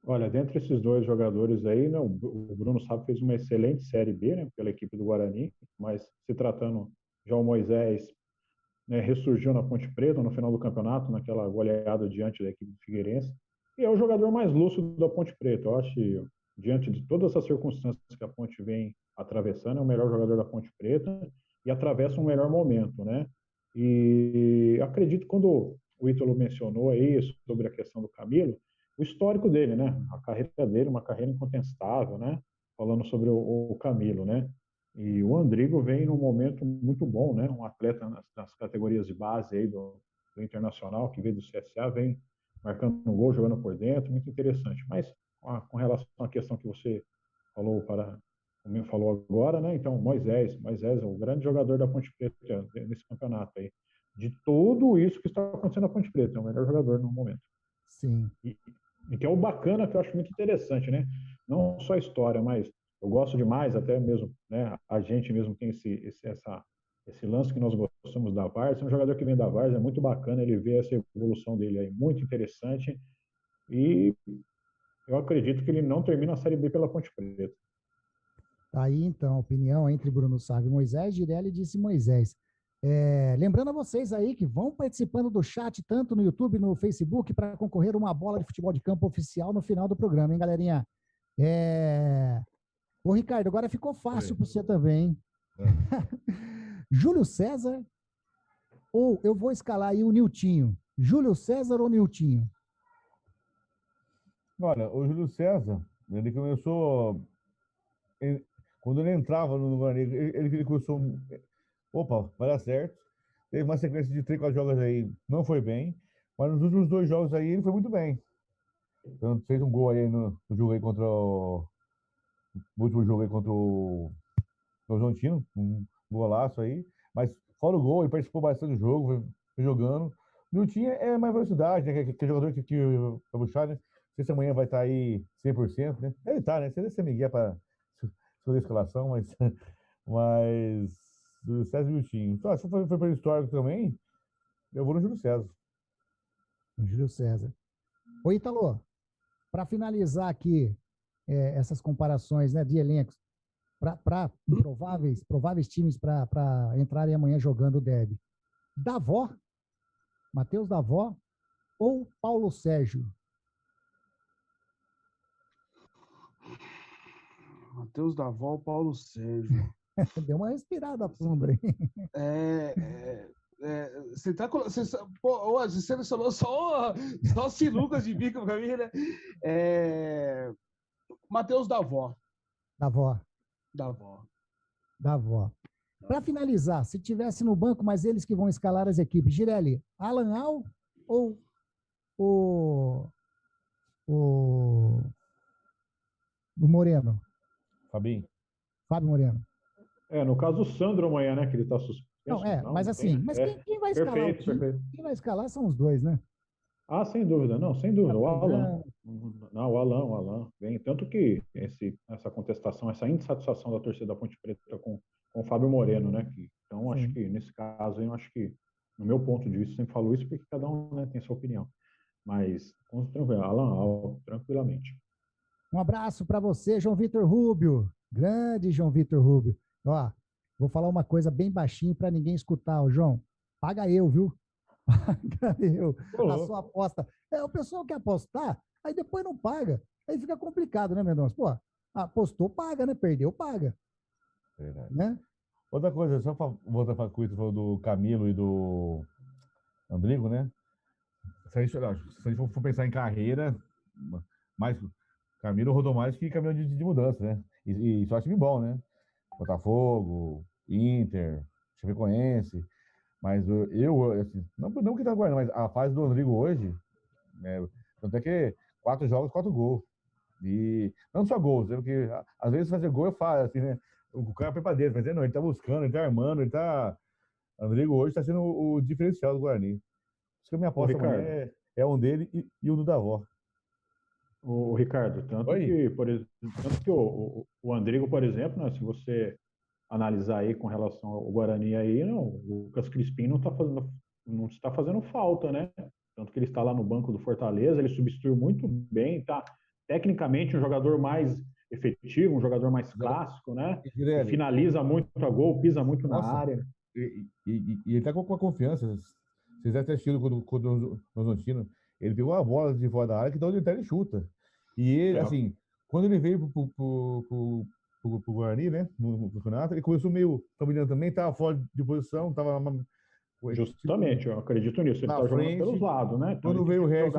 Olha, dentre esses dois jogadores aí, né, o Bruno Sávio fez uma excelente Série B, né, pela equipe do Guarani, mas se tratando já o Moisés, né, ressurgiu na Ponte Preta no final do campeonato, naquela goleada diante da equipe do Figueirense, e é o jogador mais lúcido da Ponte Preta. Eu acho que, diante de todas as circunstâncias que a Ponte vem atravessando, é o melhor jogador da Ponte Preta e atravessa um melhor momento, né? E acredito, quando o Ítalo mencionou aí sobre a questão do Camilo, o histórico dele, né? A carreira dele, uma carreira incontestável, né? Falando sobre o Camilo, né? E o Andrigo vem num momento muito bom, né? Um atleta nas categorias de base aí do Internacional, que veio do CSA, vem marcando um gol, jogando por dentro, muito interessante. Mas com relação à questão que você falou agora, né? Então, Moisés é o grande jogador da Ponte Preta nesse campeonato aí. De tudo isso que está acontecendo na Ponte Preta, é o melhor jogador no momento. Sim. E que é o bacana, que eu acho muito interessante, né? Não só a história, mas eu gosto demais, até mesmo, né? A gente mesmo tem esse lance que nós gostamos da Várzea. É um jogador que vem da Várzea, é muito bacana ele ver essa evolução dele aí, muito interessante. E eu acredito que ele não termina a Série B pela Ponte Preta. Tá aí, então, a opinião entre Bruno Sávio e Moisés. Girelli disse Moisés. Lembrando a vocês aí que vão participando do chat, tanto no YouTube, no Facebook, para concorrer uma bola de futebol de campo oficial no final do programa, hein, galerinha? Ô, Ricardo, agora ficou fácil para você também, hein? Júlio César ou eu vou escalar aí o Niltinho? Júlio César ou Niltinho? Olha, o Júlio César, ele começou... Quando ele entrava no Guarani, ele começou... Opa, vai dar certo. Teve uma sequência de 3, 4 jogos aí, não foi bem. Mas nos últimos 2 jogos aí, ele foi muito bem. Então, fez um gol aí no jogo aí contra o... No último jogo aí contra o Horizontino, um golaço aí. Mas fora o gol, ele participou bastante do jogo, foi jogando. O Nilton é mais velocidade, né? Que é jogador que vai puxar, né? Não sei se amanhã vai estar aí 100%, né? Ele tá, né? Você deve ser Miguel para fazer a escalação, mas do César e Nilton. Então, se foi pelo histórico também, eu vou no Júlio César. O Júlio César. Ô, Ítalo, para finalizar aqui essas comparações, né, de elencos, para prováveis times para entrarem amanhã jogando o derby. Davó, Matheus Davó ou Paulo Sérgio? Matheus Davó, Paulo Sérgio. Deu uma respirada fundo aí. Você selecionou só sinucas de bico pra mim, né? Matheus Davó. Davó. Para finalizar, se tivesse no banco, mas eles que vão escalar as equipes, Girelli, Alan Al ou o Moreno? Fabinho Moreno. No caso do Sandro amanhã, né, que ele está suspenso. Mas assim, quem vai escalar o time? Perfeito. Quem vai escalar são os dois, né? Ah, sem dúvida, sem dúvida. O Alan. Não, o Alan. Vem. Tanto que essa contestação, essa insatisfação da torcida da Ponte Preta com o Fábio Moreno, né? Então, acho que nesse caso, eu acho que, no meu ponto de vista, sempre falo isso porque cada um, né, tem sua opinião. Mas, tranquilo, Alan, tranquilamente. Um abraço para você, João Vitor Rubio. Grande João Vitor Rubio. Ó, Vou falar uma coisa bem baixinho para ninguém escutar, ô João. Paga eu, viu? Paga eu a sua aposta. O pessoal quer apostar, aí depois não paga. Aí fica complicado, né, Mendonça? Pô, apostou, paga, né? Perdeu, paga. Verdade. Né? Outra coisa, só para voltar para o que você falou do Camilo e do Andrigo, né? Se a gente for pensar em carreira, mais, Camilo rodou mais que caminhão de mudança, né? E só time bom, né? Botafogo, Inter, Chapecoense. Mas assim, não que tá guardando, mas a fase do Rodrigo hoje, né? Tanto é que 4 jogos, 4 gols. E não só gols, né? Porque às vezes fazer gol é fácil, assim, né? O cara é prepadeiro, mas não, ele tá buscando, ele tá armando, ele tá. Rodrigo hoje tá sendo o diferencial do Guarani. Por isso que a minha aposta amanhã é um dele e um do Davó. O Ricardo, tanto que o Andrigo, por exemplo, né, se você analisar aí com relação ao Guarani aí, não, o Lucas Crispim não está fazendo falta, né? Tanto que ele está lá no banco do Fortaleza, ele substituiu muito bem, tá? Tecnicamente um jogador mais efetivo, um jogador mais clássico, né? Que finaliza muito a gol, pisa muito na área. E ele tá com a confiança. Vocês devem ter assistido quando o Horizontino, ele pegou a bola de fora da área, que dá onde ele tá, ele chuta. E ele, assim, quando ele veio pro Guarani, né, no campeonato, ele começou meio dominando também, tava fora de posição, tava... Justamente, eu acredito nisso, ele tá jogando pelos lados, né? Então, quando veio o Regis,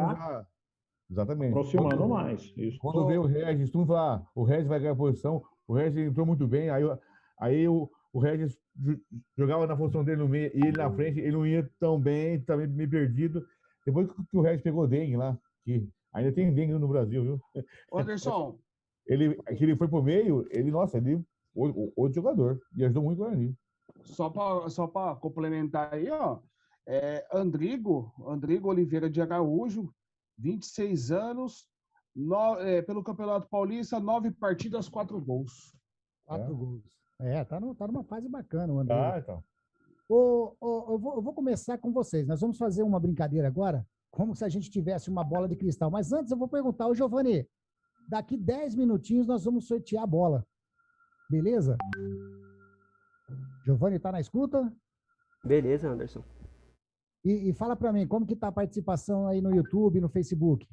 exatamente. Aproximando mais. Isso. Quando veio o Regis, todo mundo fala, o Regis vai ganhar posição, o Regis entrou muito bem, aí o Regis jogava na função dele no meio, e ele na frente, ele não ia tão bem, também meio perdido. Depois que o Regis pegou dengue lá, que ainda tem dengue no Brasil, viu? Anderson. Ele foi pro meio, nossa, outro jogador, e ajudou muito o Guarani. Só para complementar aí, ó, Andrigo Oliveira de Araújo, 26 anos, pelo Campeonato Paulista, 9 partidas, 4 gols. 4 gols. Tá numa fase bacana o Andrigo. Então. Eu vou começar com vocês. Nós vamos fazer uma brincadeira agora, como se a gente tivesse uma bola de cristal. Mas antes eu vou perguntar, ô Giovanni, daqui 10 minutinhos nós vamos sortear a bola. Beleza? Giovanni, tá na escuta? Beleza, Anderson. E fala para mim, como que tá a participação aí no YouTube, no Facebook?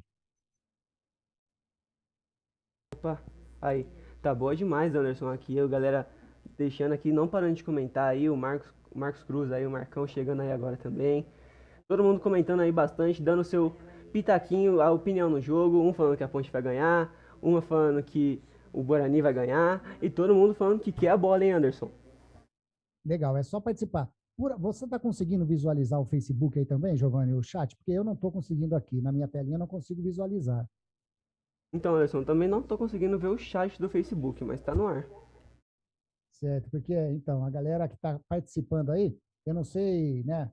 Opa, aí, tá boa demais, Anderson, aqui, a galera deixando aqui, não parando de comentar aí, o Marcos Cruz aí, o Marcão chegando aí agora também. Todo mundo comentando aí bastante, dando seu pitaquinho, a opinião no jogo, um falando que a Ponte vai ganhar, uma falando que o Guarani vai ganhar, e todo mundo falando que quer a bola, hein, Anderson? Legal, é só participar. Você está conseguindo visualizar o Facebook aí também, Giovanni, o chat? Porque eu não estou conseguindo aqui. Na minha telinha eu não consigo visualizar. Então, Anderson, também não estou conseguindo ver o chat do Facebook, mas está no ar. Certo, porque, então, a galera que está participando aí, eu não sei, né?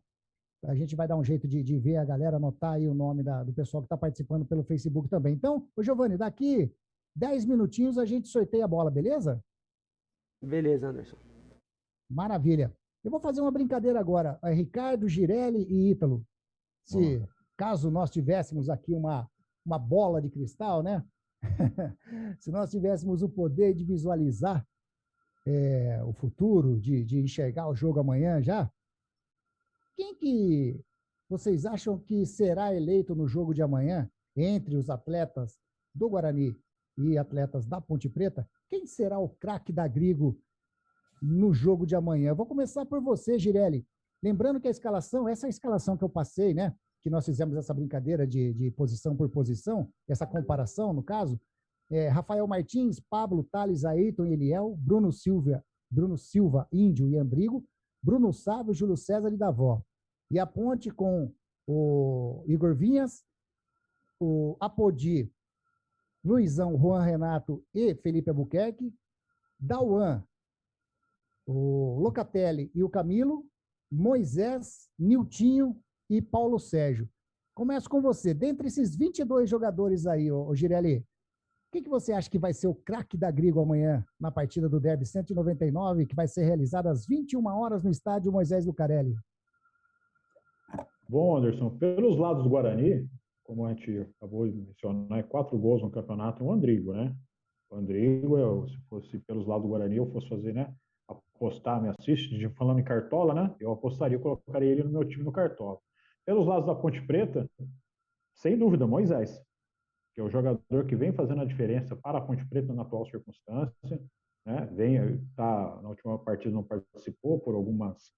A gente vai dar um jeito de ver a galera, anotar aí o nome do pessoal que está participando pelo Facebook também. Então, ô Giovanni, daqui 10 minutinhos a gente sorteia a bola, beleza? Beleza, Anderson. Maravilha. Eu vou fazer uma brincadeira agora. Ricardo, Girelli e Ítalo. Caso nós tivéssemos aqui uma bola de cristal, né? Se nós tivéssemos o poder de visualizar o futuro, de enxergar o jogo amanhã já, quem que vocês acham que será eleito no jogo de amanhã, entre os atletas do Guarani e atletas da Ponte Preta? Quem será o craque da Grigo no jogo de amanhã? Eu vou começar por você, Girelli. Lembrando que essa é a escalação que eu passei, né? Que nós fizemos essa brincadeira de posição por posição, essa comparação, no caso. Rafael Martins, Pablo, Thales, Ayrton e Eliel, Bruno Silva, Índio e Andrigo, Bruno Sávio, Júlio César e Davó. E a Ponte com o Igor Vinhas, o Apodi, Luizão, Juan Renato e Felipe Albuquerque, Dauan, o Locatelli e o Camilo, Moisés, Niltinho e Paulo Sérgio. Começo com você. Dentre esses 22 jogadores aí, ô Girelli, quem que você acha que vai ser o craque da Grigo amanhã na partida do Derby 199, que vai ser realizada às 21 horas no estádio Moisés Lucarelli? Bom, Anderson, pelos lados do Guarani, como a gente acabou de mencionar, 4 gols no campeonato, o Andrigo, né? O Andrigo, se fosse pelos lados do Guarani, eu fosse fazer, né? apostar, me assiste, falando em Cartola, né? Eu apostaria, colocaria ele no meu time no Cartola. Pelos lados da Ponte Preta, sem dúvida, Moisés, que é o jogador que vem fazendo a diferença para a Ponte Preta na atual circunstância, né? Na última partida não participou por algumas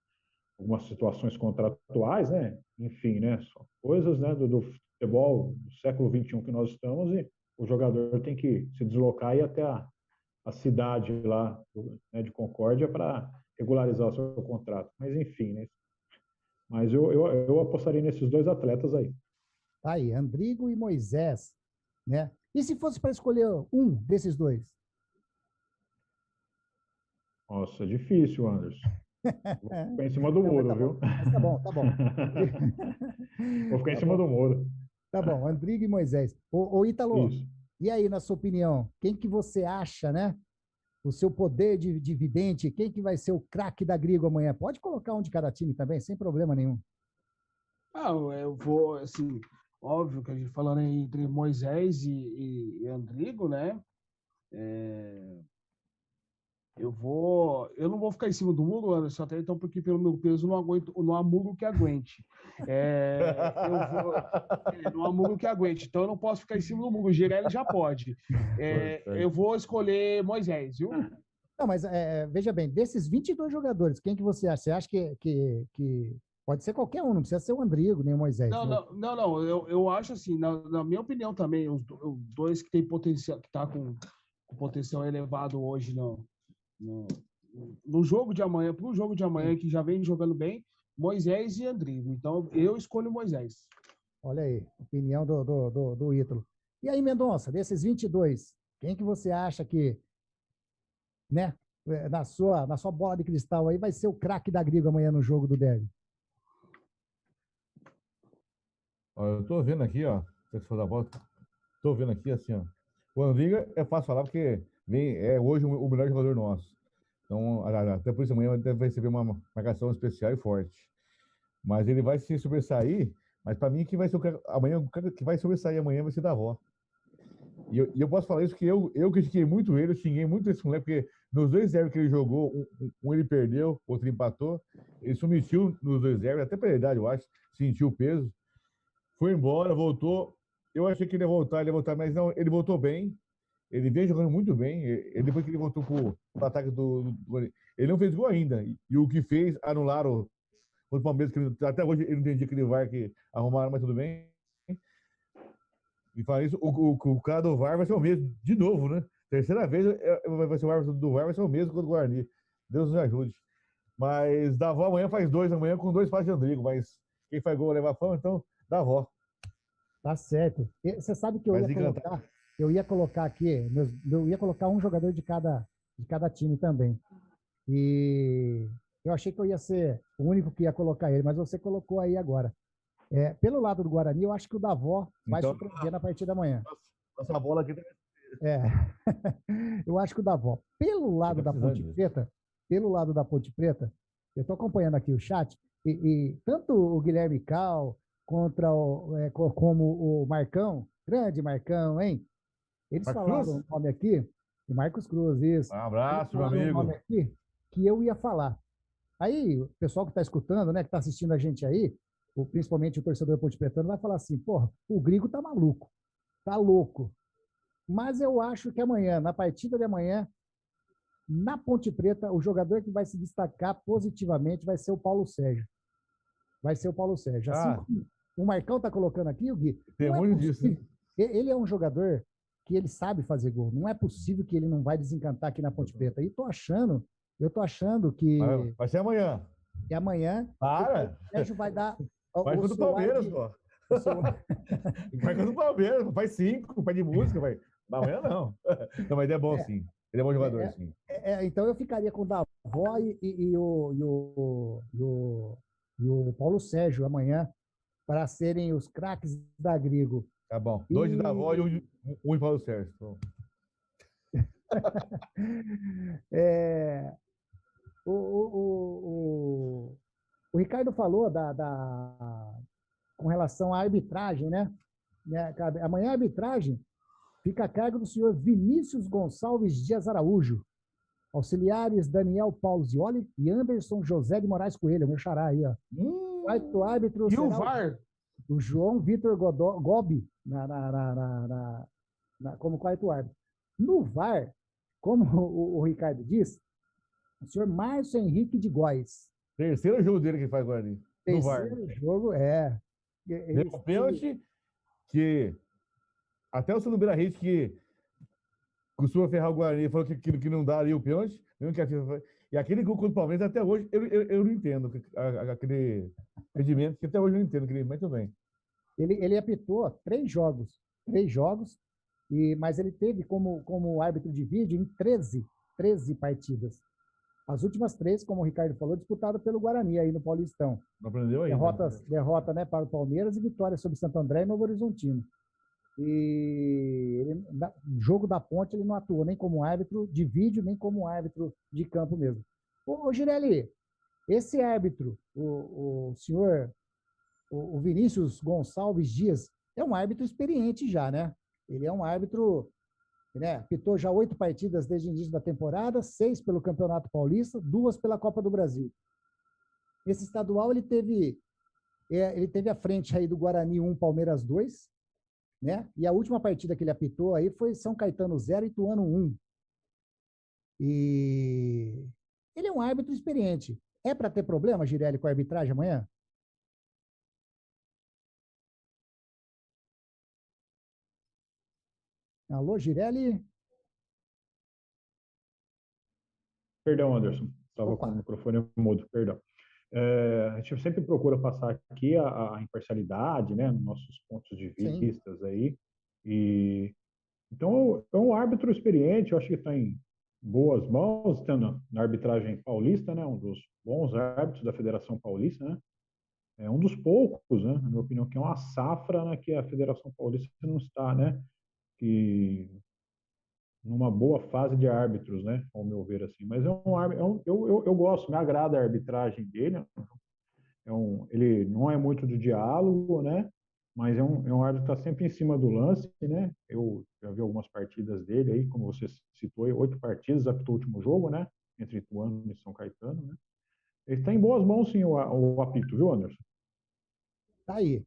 situações contratuais, né? Enfim, né? São coisas, né, do futebol do século XXI que nós estamos, e o jogador tem que se deslocar e ir até a cidade lá, né, de Concórdia para regularizar o seu contrato. Mas enfim, né? Mas eu apostaria nesses dois atletas aí. Tá aí, Andrigo e Moisés, né? E se fosse para escolher um desses dois? Nossa, difícil, Anderson. Vou ficar em cima do muro, tá viu? Mas tá bom, tá bom. Vou ficar em Tá cima bom. do muro. Tá bom, Andrigo e Moisés. Ô Ítalo, Isso. e aí, na sua opinião, quem que você acha, né? O seu poder de vidente, quem que vai ser o craque da Grigo amanhã? Pode colocar um de cada time também, sem problema nenhum. Eu vou, assim, óbvio que a gente falando aí entre Moisés e Andrigo, né? Eu não vou ficar em cima do muro, Anderson, até então, porque pelo meu peso não há muro que aguente. Não há muro que aguente, então eu não posso ficar em cima do muro. O Girelli já pode. Eu vou escolher Moisés, viu? Não, mas veja bem, desses 22 jogadores, quem que você acha? Você acha que pode ser qualquer um, não precisa ser o Andrigo, nem o Moisés. Não. Eu acho assim, na minha opinião também, os dois que tem potencial, que tá com potencial elevado hoje no jogo de amanhã, para o jogo de amanhã, que já vem jogando bem, Moisés e Andrigo. Então, eu escolho Moisés. Olha aí, opinião do Ítalo. E aí, Mendonça, desses 22, quem que você acha que, né, na sua bola de cristal aí, vai ser o craque da Grigo amanhã no jogo do derby? Eu tô vendo aqui, ó, se for da volta, tô vendo aqui, assim, ó, o Andrigo é fácil falar, porque é hoje o melhor jogador nosso. Então, até por isso amanhã ele deve receber uma marcação especial e forte. Mas ele vai se sobressair, mas para mim, quem vai ser amanhã, o cara que vai sobressair amanhã vai ser Davó. E eu posso falar isso, que eu critiquei muito ele, eu xinguei muito esse moleque, porque nos 2-0 que ele jogou, um ele perdeu, outro empatou, ele se omitiu nos 2-0, até pela idade, eu acho, sentiu o peso, foi embora, voltou. Eu achei que ele ia voltar, mas não, ele voltou bem. Ele vem jogando muito bem. Depois que ele voltou pro ataque ele não fez gol ainda. E o que fez, anularam o Palmeiras, que até hoje ele não entendia aquele VAR que arrumaram, mas tudo bem. E falar isso, o cara do VAR vai ser o mesmo, de novo, né? Terceira vez vai ser o árbitro do VAR, vai ser o mesmo contra o Guarani. Deus nos ajude. Mas Davó amanhã faz 2, amanhã com 2 passes de Andrigo, mas quem faz gol leva fama, então Davó. Tá certo. Você sabe que eu ia colocar aqui, eu ia colocar um jogador de cada time também. E eu achei que eu ia ser o único que ia colocar ele, mas você colocou aí agora. Pelo lado do Guarani, eu acho que o Davó vai surpreender na partida da manhã. Nossa bola aqui. Eu acho que o Davó. Pelo lado da Ponte Preta, eu estou acompanhando aqui o chat, e tanto o Guilherme Cal como o Marcão, grande Marcão, hein? Eles falaram um nome aqui, o Marcos Cruz, isso. Um abraço, meu amigo. Um nome aqui que eu ia falar. Aí, o pessoal que está escutando, né, que está assistindo a gente aí, principalmente o torcedor Ponte Pretano, vai falar assim, porra, o Grigo tá maluco, tá louco. Mas eu acho que amanhã, na partida de amanhã, na Ponte Preta, o jogador que vai se destacar positivamente vai ser o Paulo Sérgio. Assim como o Marcão está colocando aqui, o Gui. Tem muito disso, né? Ele é um jogador que ele sabe fazer gol. Não é possível que ele não vai desencantar aqui na Ponte Preta. E eu tô achando que... Vai ser amanhã. E amanhã o Sérgio vai dar... Vai contra o Palmeiras, pô. Vai contra o Palmeiras, faz 5, pede música, vai. Amanhã não. Não, mas ele é bom, sim. Ele é bom jogador, sim. Então eu ficaria com o Davó e o Paulo Sérgio amanhã para serem os craques da Grigo. Tá bom. 2 de Davó e um de Paulo Sérgio. O Ricardo falou com relação à arbitragem, né? Amanhã a arbitragem fica a cargo do senhor Vinícius Gonçalves Dias Araújo. Auxiliares, Daniel Paulo Zioli e Anderson José de Moraes Coelho, meu xará aí, ó. Quarto árbitro E o será VAR? o João Vitor Gobi como quarto árbitro. No VAR, como o Ricardo disse, o senhor Márcio Henrique de Góes. Terceiro jogo dele que faz Guarani. No VAR. Terceiro jogo, Deu um pênalti que até o Sandro Beira-Reis, que costuma ferrar o Guarani, falou que não daria o pênalti, mesmo que a FIFA... E aquele gol contra o Palmeiras, até hoje, eu não entendo aquele rendimento, que até hoje eu não entendo, muito bem. Ele apitou 3 jogos, mas ele teve como árbitro de vídeo em 13 partidas. As últimas 3, como o Ricardo falou, disputadas pelo Guarani aí no Paulistão. Não aprendeu ainda. Derrota, né, para o Palmeiras e vitória sobre Santo André e Novo Horizontino. E no jogo da Ponte ele não atuou nem como árbitro de vídeo, nem como árbitro de campo mesmo. Ô Girelli, esse árbitro, o senhor, o Vinícius Gonçalves Dias, é um árbitro experiente já, né? Ele é um árbitro, né? Apitou já 8 partidas desde o início da temporada, 6 pelo Campeonato Paulista, 2 pela Copa do Brasil. Esse estadual ele teve à frente aí do Guarani 1, Palmeiras 2, né? E a última partida que ele apitou aí foi São Caetano 0 e Ituano 1. E ele é um árbitro experiente. É para ter problema, Girelli, com a arbitragem amanhã? Alô, Girelli? Perdão, Anderson. Estava com o microfone mudo, perdão. A gente sempre procura passar aqui a imparcialidade, né, nos nossos pontos de vistas aí. E então é um árbitro experiente, eu acho que está em boas mãos, tendo na arbitragem paulista, né, um dos bons árbitros da Federação Paulista, né? É um dos poucos, né, na minha opinião, que é uma safra, né, que a Federação Paulista não está, né, que numa boa fase de árbitros, né, ao meu ver assim. Mas eu gosto, me agrada a arbitragem dele. Ele não é muito de diálogo, né, mas é um árbitro que está sempre em cima do lance, né. Eu já vi algumas partidas dele aí, como você citou, 8 partidas, apitou o último jogo, né, entre Ituano e São Caetano, né. Ele está em boas mãos, sim, o apito, viu, Anderson? Tá aí.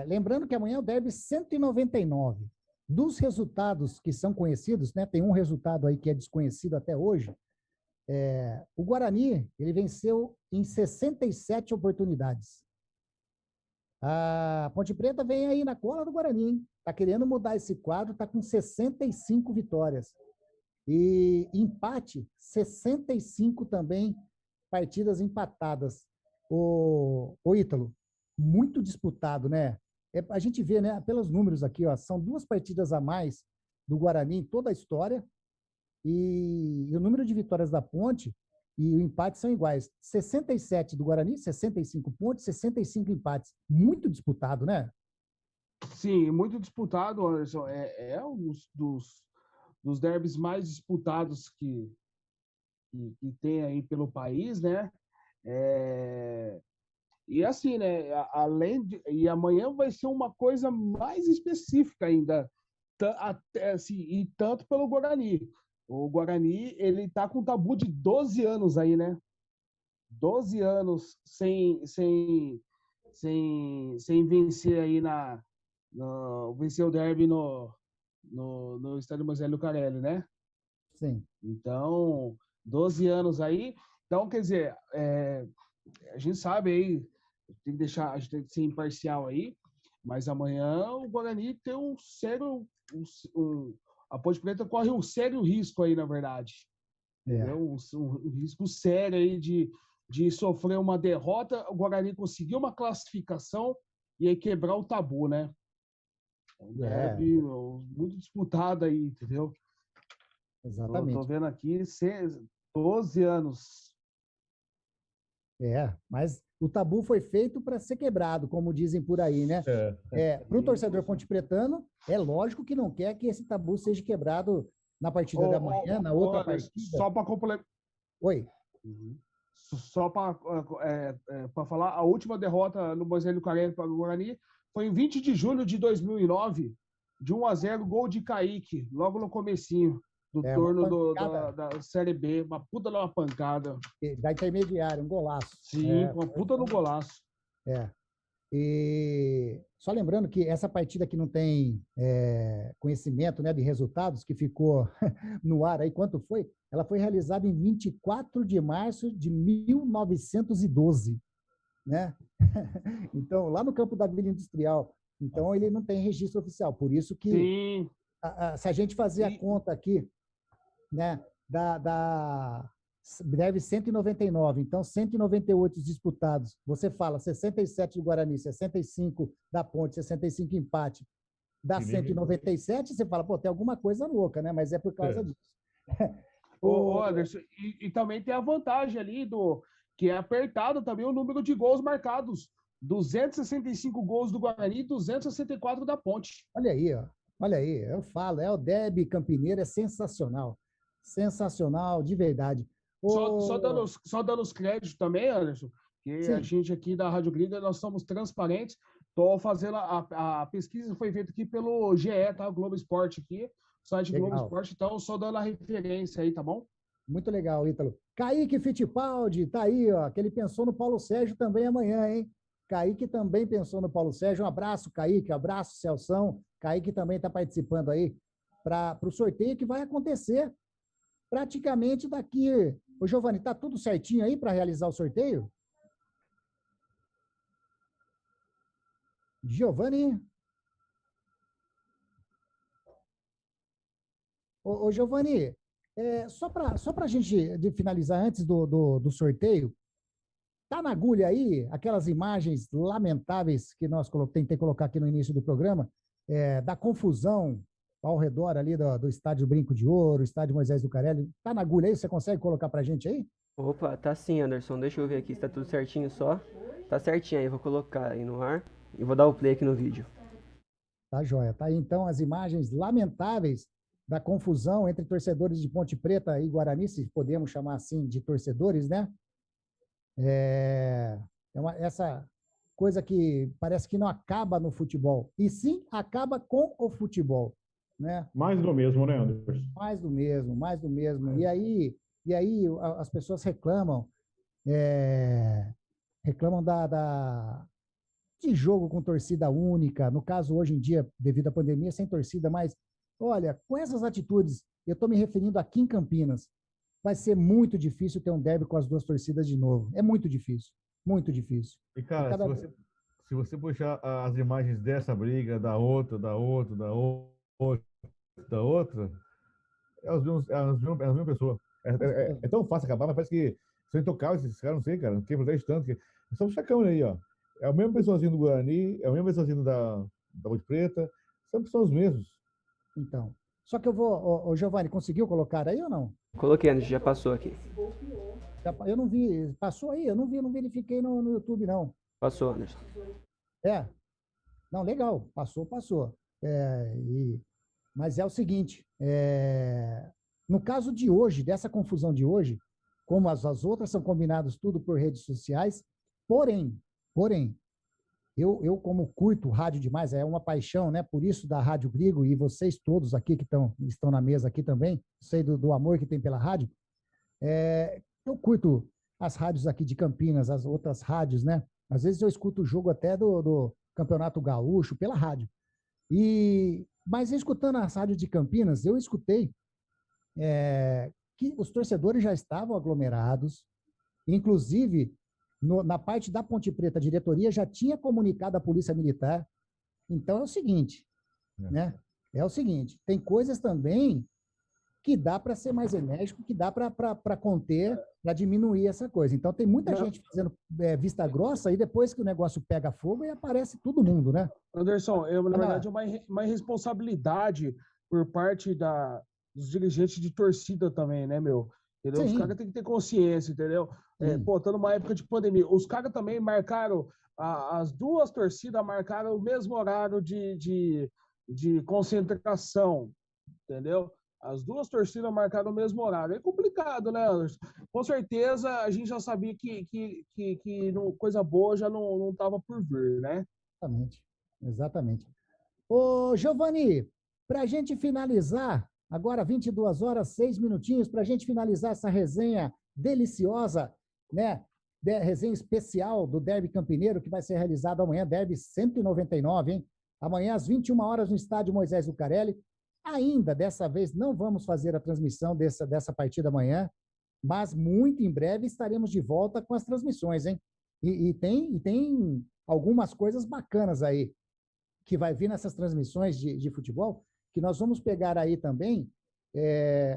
Lembrando que amanhã é o derby 199. Dos resultados que são conhecidos, né, tem um resultado aí que é desconhecido até hoje. O Guarani, ele venceu em 67 oportunidades. A Ponte Preta vem aí na cola do Guarani, hein? Tá querendo mudar esse quadro, tá com 65 vitórias. E empate, 65 também partidas empatadas. O Ítalo, muito disputado, né? A gente vê, né, pelos números aqui, ó, são 2 partidas a mais do Guarani em toda a história e o número de vitórias da Ponte e o empate são iguais. 67 do Guarani, 65 pontos, 65 empates. Muito disputado, né? Sim, muito disputado, Anderson. É um dos derbys mais disputados que tem aí pelo país, né? E assim, né? E amanhã vai ser uma coisa mais específica ainda, assim, e tanto pelo Guarani. O Guarani, ele tá com um tabu de 12 anos aí, né? 12 anos sem vencer aí vencer o derby no estádio Moisés Lucarelli, né? Sim. Então, 12 anos aí. Então, quer dizer, a gente sabe aí, a gente tem que ser imparcial aí, mas amanhã o Guarani tem um sério, a Ponte Preta corre um sério risco aí, na verdade. Um risco sério aí de sofrer uma derrota, o Guarani conseguir uma classificação e aí quebrar o tabu, né? Um derby muito disputado aí, entendeu? Exatamente. Tô vendo aqui 12 anos. Mas o tabu foi feito para ser quebrado, como dizem por aí, né? Para o torcedor pontepretano, é lógico que não quer que esse tabu seja quebrado na partida da manhã, na outra partida. Só para complementar. Oi. Só para falar, a última derrota no Moisés Lucarelli para o Guarani foi em 20 de julho de 2009, de 1-0, gol de Kaique, logo no comecinho. do É, uma turno pancada. da Série B, uma puta de uma pancada. Da Intermediária, um golaço. Sim, É, uma puta no golaço. é. E só lembrando que essa partida que não tem conhecimento, né, de resultados, que ficou no ar aí, quanto foi? Ela foi realizada em 24 de março de 1912, né? Então, lá no campo da Vila Industrial. Então, ele não tem registro oficial. Por isso que, Sim. se a gente fazer a conta aqui, né, deve 199, então 198 disputados. Você fala 67 do Guarani, 65 da Ponte, 65 empate, dá 197, você fala, pô, tem alguma coisa louca, né? Mas é por causa disso. Ô, Anderson, e também tem a vantagem ali que é apertado também o número de gols marcados. 265 gols do Guarani e 264 da Ponte. Olha aí, ó. Olha aí, eu falo, o derby campineiro é sensacional. Sensacional, de verdade. Só dando os créditos também, Anderson, que Sim. a gente aqui da Rádio Gringa, nós somos transparentes. Estou fazendo a pesquisa, foi feita aqui pelo GE, tá? O Globo Esporte aqui, site Legal. Globo Esporte, então só dando a referência aí, tá bom? Muito legal, Ítalo. Kaique Fittipaldi, tá aí, ó, que ele pensou no Paulo Sérgio também amanhã, hein? Kaique também pensou no Paulo Sérgio. Um abraço, Kaique, abraço, Celção. Kaique também está participando aí para o sorteio que vai acontecer praticamente daqui. Ô, Giovanni, tá tudo certinho aí para realizar o sorteio? Giovanni? Ô, Giovanni, só para a gente finalizar antes do sorteio, tá na agulha aí aquelas imagens lamentáveis que nós tentei colocar aqui no início do programa, da confusão ao redor ali do estádio Brinco de Ouro, estádio Moisés Lucarelli. Tá na agulha aí? Você consegue colocar pra gente aí? Opa, tá sim, Anderson. Deixa eu ver aqui se tá tudo certinho só. Tá certinho aí, vou colocar aí no ar e vou dar o play aqui no vídeo. Tá joia. Tá aí então as imagens lamentáveis da confusão entre torcedores de Ponte Preta e Guarani, se podemos chamar assim de torcedores, né? Essa coisa que parece que não acaba no futebol, e sim acaba com o futebol, né? Mais do mesmo, né, Anderson? Mais do mesmo, mais do mesmo. E aí as pessoas reclamam, reclamam de jogo com torcida única, no caso hoje em dia, devido à pandemia, sem torcida, mas olha, com essas atitudes, eu estou me referindo aqui em Campinas, vai ser muito difícil ter um derby com as duas torcidas de novo. É muito difícil, muito difícil. E, cara, se você puxar as imagens dessa briga, da outra, é as mesmas pessoas. É tão fácil acabar, mas parece que são intocáveis esses caras, não sei, cara, não quem protege tanto. São sacão aí, ó. É o mesmo pessoalzinho do Guarani, é o mesmo pessoalzinho da Ponte Preta, são os mesmos. Então, só que eu vou... Ô, Giovanni, conseguiu colocar aí ou não? Coloquei, Anderson, já passou aqui. Eu não vi, passou aí? Eu não vi, não verifiquei no YouTube, não. Passou, Anderson. Não, legal, passou. Mas é o seguinte, no caso de hoje, dessa confusão de hoje, como as outras são combinadas tudo por redes sociais, porém, eu como curto rádio demais, é uma paixão, né? Por isso da Rádio Grigo, e vocês todos aqui que estão na mesa aqui também, sei do amor que tem pela rádio, eu curto as rádios aqui de Campinas, as outras rádios, né? Às vezes eu escuto o jogo até do Campeonato Gaúcho pela rádio. Mas escutando as rádios de Campinas, eu escutei que os torcedores já estavam aglomerados, inclusive na parte da Ponte Preta, a diretoria já tinha comunicado à Polícia Militar. Então é o seguinte, né? É o seguinte, tem coisas também que dá para ser mais enérgico, que dá para conter, para diminuir essa coisa. Então tem muita gente fazendo vista grossa e depois que o negócio pega fogo e aparece todo mundo, né? Anderson, na verdade é uma irresponsabilidade por parte dos dirigentes de torcida também, né, meu? Entendeu? Os caras têm que ter consciência, entendeu? Tá numa época de pandemia. Os caras também marcaram, as duas torcidas marcaram o mesmo horário de concentração, entendeu? As duas torcidas marcaram o mesmo horário. É complicado, né, Anderson? Com certeza a gente já sabia que coisa boa já não estava por vir, né? Exatamente. Ô, Giovanni, para a gente finalizar, Agora, 22 horas, 6 minutinhos, para a gente finalizar essa resenha deliciosa, né? Resenha especial do Derby Campineiro, que vai ser realizado amanhã, Derby 199, hein? Amanhã, às 21 horas, no estádio Moisés Lucarelli. Ainda, dessa vez, não vamos fazer a transmissão dessa partida amanhã, mas muito em breve estaremos de volta com as transmissões, hein? E tem algumas coisas bacanas aí que vai vir nessas transmissões de futebol, que nós vamos pegar aí também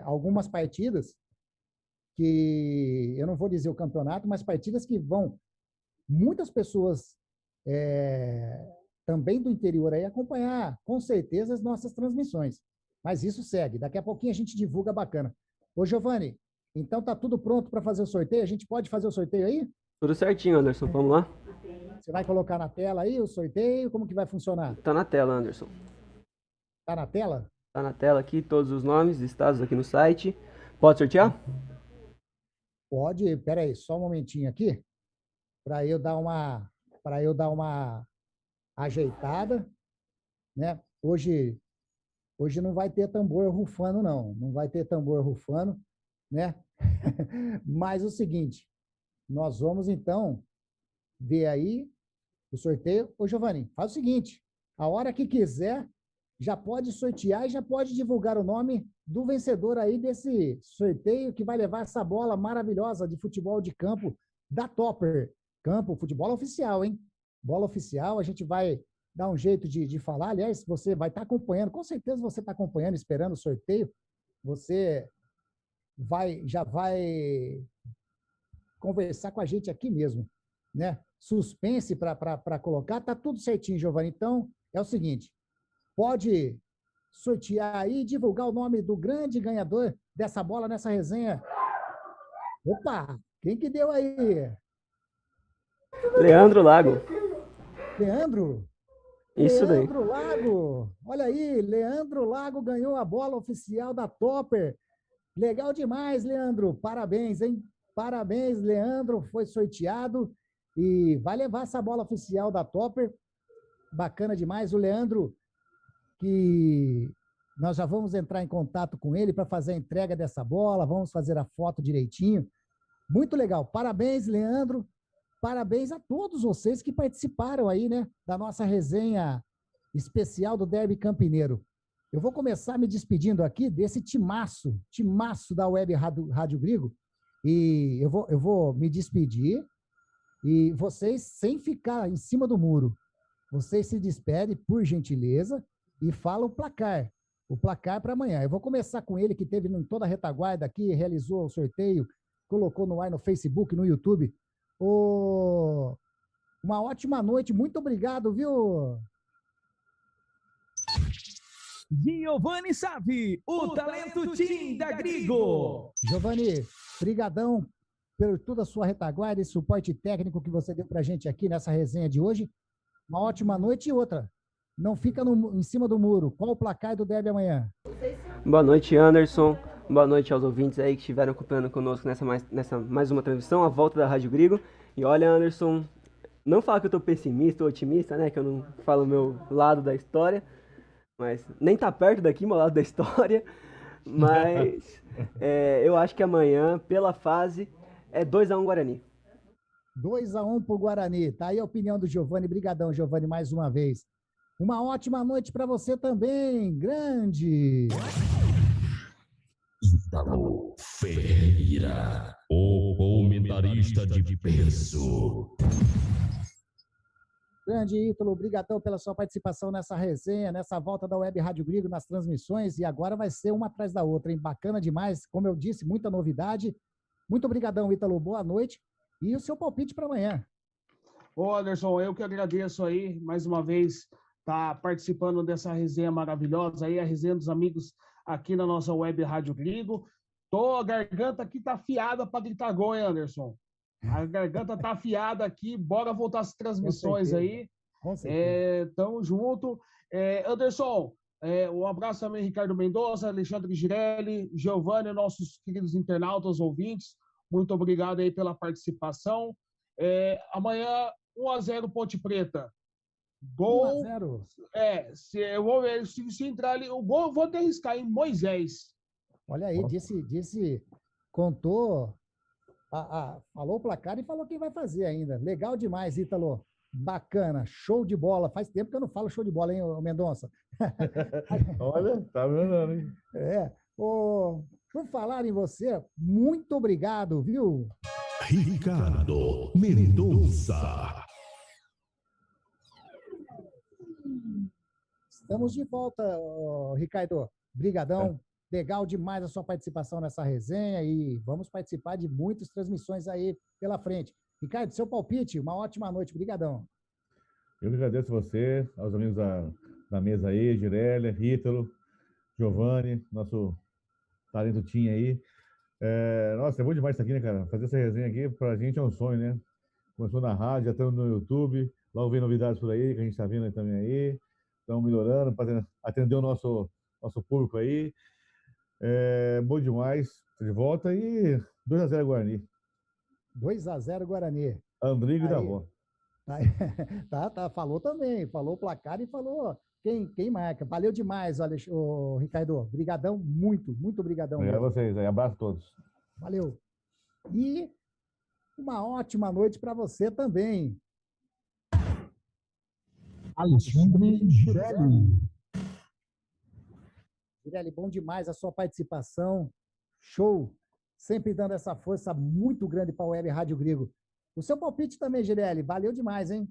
algumas partidas que, eu não vou dizer o campeonato, mas partidas que vão muitas pessoas também do interior aí acompanhar, com certeza, as nossas transmissões. Mas isso segue. Daqui a pouquinho a gente divulga bacana. Ô, Giovanni, então tá tudo pronto para fazer o sorteio? A gente pode fazer o sorteio aí? Tudo certinho, Anderson. Vamos lá? Você vai colocar na tela aí o sorteio? Como que vai funcionar? Tá na tela, Anderson. Tá na tela? Tá na tela aqui, todos os nomes listados aqui no site. Pode sortear? Pode. Pera aí, só um momentinho aqui, para eu dar uma ajeitada, né? Hoje não vai ter tambor rufando, não. Não vai ter tambor rufando, né? Mas o seguinte, nós vamos, então, ver aí o sorteio. Ô, Giovanni, faz o seguinte, a hora que quiser, já pode sortear e já pode divulgar o nome do vencedor aí desse sorteio que vai levar essa bola maravilhosa de futebol de campo da Topper. Campo, futebol oficial, hein? Bola oficial, a gente vai dar um jeito de falar. Aliás, você vai estar acompanhando, com certeza você está acompanhando, esperando o sorteio. Você já vai conversar com a gente aqui mesmo, né? Suspense para colocar, tá tudo certinho, Giovanni. Então, é o seguinte, pode sortear aí e divulgar o nome do grande ganhador dessa bola nessa resenha. Opa, quem que deu aí? Leandro Lago. Leandro? Isso daí. Leandro Lago. Olha aí, Leandro Lago ganhou a bola oficial da Topper. Legal demais, Leandro. Parabéns, hein? Parabéns, Leandro. Foi sorteado e vai levar essa bola oficial da Topper. Bacana demais. O Leandro, que nós já vamos entrar em contato com ele para fazer a entrega dessa bola, vamos fazer a foto direitinho. Muito legal. Parabéns, Leandro. Parabéns a todos vocês que participaram aí, né, da nossa resenha especial do Derby Campineiro. Eu vou começar me despedindo aqui desse timaço da Web Rádio Grigo, e eu vou me despedir, e vocês, sem ficar em cima do muro, vocês se despedem, por gentileza, e falam o placar para amanhã. Eu vou começar com ele, que teve em toda a retaguarda aqui, realizou o sorteio, colocou no ar no Facebook, no YouTube. Uma ótima noite, muito obrigado, viu? Giovanni Savi, o talento Tim da Grigo. Giovanni, brigadão por toda a sua retaguarda e suporte técnico que você deu pra gente aqui nessa resenha de hoje. Uma ótima noite e outra. Não fica em cima do muro. Qual o placar do derby amanhã? Boa noite, Anderson. Boa noite aos ouvintes aí que estiveram acompanhando conosco nessa mais uma transmissão, a volta da Rádio Grigo. E olha, Anderson, não fala que eu tô pessimista ou otimista, né? Que eu não falo o meu lado da história. Mas nem tá perto daqui, meu lado da história. Mas eu acho que amanhã, pela fase, é 2-1 Guarani. 2-1 pro Guarani. Tá aí a opinião do Giovanni. Brigadão, Giovanni, mais uma vez. Uma ótima noite para você também, grande. Ítalo Ferreira, o comentarista de peso. Grande Ítalo, brigadão pela sua participação nessa resenha, nessa volta da Web Rádio Grigo nas transmissões, e agora vai ser uma atrás da outra, hein? Bacana demais, como eu disse, muita novidade. Muito obrigadão, Ítalo, boa noite. E o seu palpite para amanhã? Ô, Anderson, eu que agradeço aí, mais uma vez, tá participando dessa resenha maravilhosa aí, a resenha dos amigos aqui na nossa Web Rádio Grigo. A garganta aqui tá afiada para gritar gol, hein, Anderson? A garganta tá afiada aqui, bora voltar às transmissões aí. Com certeza. Tamo junto. Anderson, um abraço também, Ricardo Mendonça, Alexandre Girelli, Giovanni, nossos queridos internautas, ouvintes. Muito obrigado aí pela participação. Amanhã, 1-0 Ponte Preta. Gol. 1-0. Eu vou ver se entrar ali. O gol eu vou até arriscar em Moisés. Olha aí, disse, contou, falou o placar e falou quem vai fazer ainda. Legal demais, Ítalo. Bacana, show de bola. Faz tempo que eu não falo show de bola, hein, ô Mendonça? Olha, tá vendo, hein? Por falar em você, muito obrigado, viu? Ricardo Mendonça. Estamos de volta, Ricardo. Brigadão. Legal demais a sua participação nessa resenha e vamos participar de muitas transmissões aí pela frente. Ricardo, seu palpite, uma ótima noite. Brigadão. Eu que agradeço você, aos amigos da mesa aí, Girélia, Ítalo, Giovanni, nosso talento tinha aí. Nossa, é bom demais isso aqui, né, cara? Fazer essa resenha aqui pra gente é um sonho, né? Começou na rádio, já estamos no YouTube, logo vem novidades por aí, que a gente tá vendo também aí. Estamos melhorando para atender o nosso público aí. Bom demais, de volta e 2-0 Guarani. 2-0 Guarani. Andrigo e da avó. Falou também, falou o placar e falou quem marca. Valeu demais, Ricardo. Obrigadão, muito obrigadão. Obrigado a vocês, aí, abraço a todos. Valeu. E uma ótima noite para você também. Alexandre Girelli. Girelli, bom demais a sua participação. Show. Sempre dando essa força muito grande para a Web Rádio Grego. O seu palpite também, Girelli. Valeu demais, hein?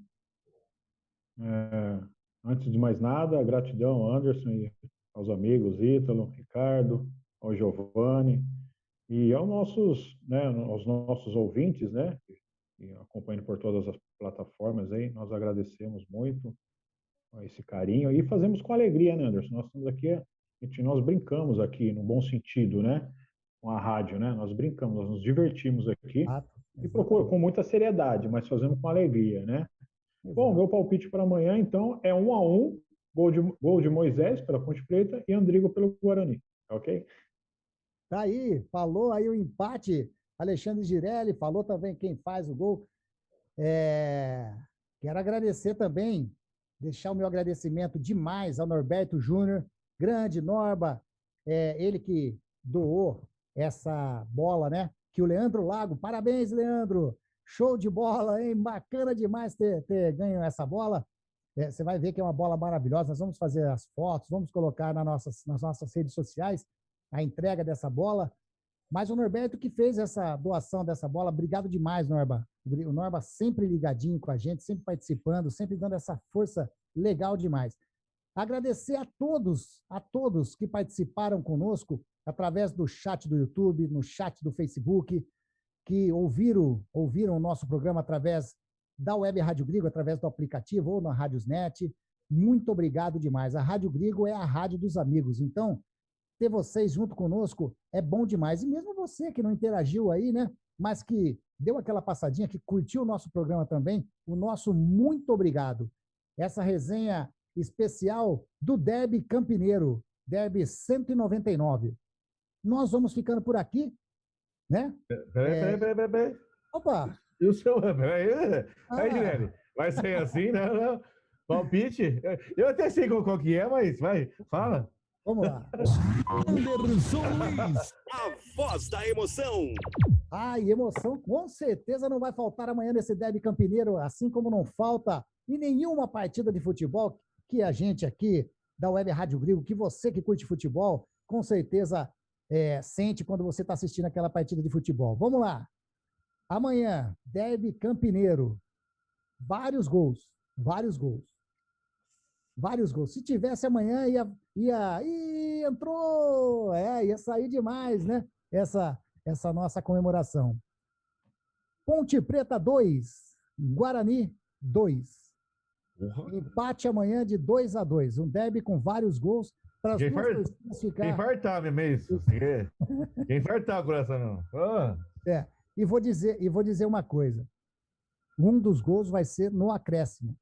Antes de mais nada, gratidão ao Anderson e aos amigos Ítalo, Ricardo, ao Giovanni e aos nossos ouvintes, né? Que acompanham por todas as plataformas aí. Nós agradecemos muito esse carinho e fazemos com alegria, né, Anderson? Nós estamos aqui, nós brincamos aqui, no bom sentido, né? Com a rádio, né? Nós brincamos, nós nos divertimos aqui e procuramos com muita seriedade, mas fazemos com alegria, né? Bom, meu palpite para amanhã, então, é 1-1, gol de Moisés pela Ponte Preta e Andrigo pelo Guarani, ok? Tá aí, falou aí o empate, Alexandre Girelli, falou também quem faz o gol. Quero agradecer também, deixar o meu agradecimento demais ao Norberto Júnior, grande Norba, ele que doou essa bola, né? Que o Leandro Lago, parabéns, Leandro, show de bola, hein? Bacana demais ter ganho essa bola. Você vai ver que é uma bola maravilhosa. Nós vamos fazer as fotos, vamos colocar nas nossas redes sociais a entrega dessa bola. Mas o Norberto que fez essa doação dessa bola, obrigado demais, Norba. O Norba sempre ligadinho com a gente, sempre participando, sempre dando essa força legal demais. Agradecer a todos que participaram conosco através do chat do YouTube, no chat do Facebook, que ouviram o nosso programa através da Web Rádio Grego, através do aplicativo ou na Rádiosnet. Muito obrigado demais. A Rádio Grego é a rádio dos amigos. Então, ter vocês junto conosco é bom demais. E mesmo você que não interagiu aí, né? Mas que deu aquela passadinha, que curtiu o nosso programa também, o nosso muito obrigado. Essa resenha especial do Derby Campineiro, Derby 199. Nós vamos ficando por aqui, né? Peraí. Opa! E o seu... Peraí. Aí, Girelli, vai ser assim, né? Não. Palpite? Eu até sei qual que é, mas vai, fala. Vamos lá. Anderson Luiz, a voz da emoção. E emoção com certeza não vai faltar amanhã nesse Derby Campineiro, assim como não falta em nenhuma partida de futebol que a gente aqui da Web Rádio Grego, que você que curte futebol, com certeza sente quando você está assistindo aquela partida de futebol. Vamos lá. Amanhã, Derby Campineiro. Vários gols. Se tivesse amanhã, entrou! Ia sair demais, né? Essa nossa comemoração. Ponte Preta 2, Guarani 2. Empate amanhã de 2-2. Um derby com vários gols para as duas torcidas ficar... Quem fartar mesmo é isso. Quem fartar com essa não. E vou dizer uma coisa. Um dos gols vai ser no acréscimo.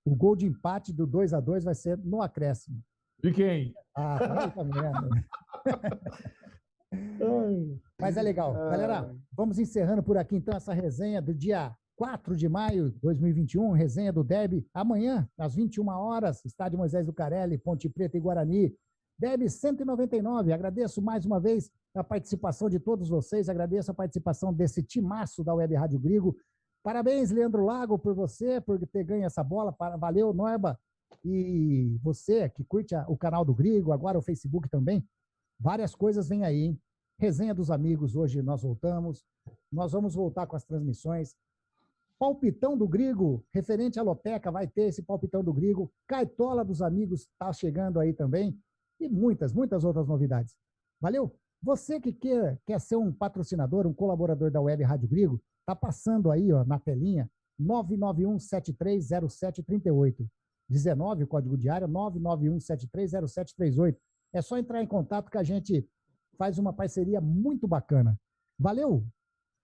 O gol de empate do 2-2 vai ser no acréscimo. De quem? Puta merda. Mas é legal. Galera, vamos encerrando por aqui, então, essa resenha do dia 4 de maio de 2021, resenha do derby. Amanhã, às 21 horas, Estádio Moisés Lucarelli, Ponte Preta e Guarani. Derby 199. Agradeço mais uma vez a participação de todos vocês, agradeço a participação desse timaço da Web Rádio Grigo. Parabéns, Leandro Lago, por você, por ter ganho essa bola. Valeu, Norba. E você que curte o canal do Grigo, agora o Facebook também. Várias coisas vêm aí, hein? Resenha dos amigos, hoje nós voltamos. Nós vamos voltar com as transmissões. Palpitão do Grigo, referente à loteca, vai ter esse palpitão do Grigo. Cartola dos amigos está chegando aí também. E muitas outras novidades. Valeu? Você que quer ser um patrocinador, um colaborador da Web Rádio Grigo, tá passando aí ó, na telinha 991730738. 19, o código de área, 991730738. É só entrar em contato que a gente faz uma parceria muito bacana. Valeu?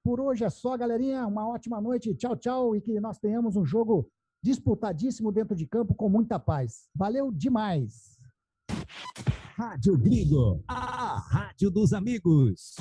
Por hoje é só, galerinha. Uma ótima noite. Tchau, tchau. E que nós tenhamos um jogo disputadíssimo dentro de campo com muita paz. Valeu demais. Rádio Grigo, a rádio dos amigos.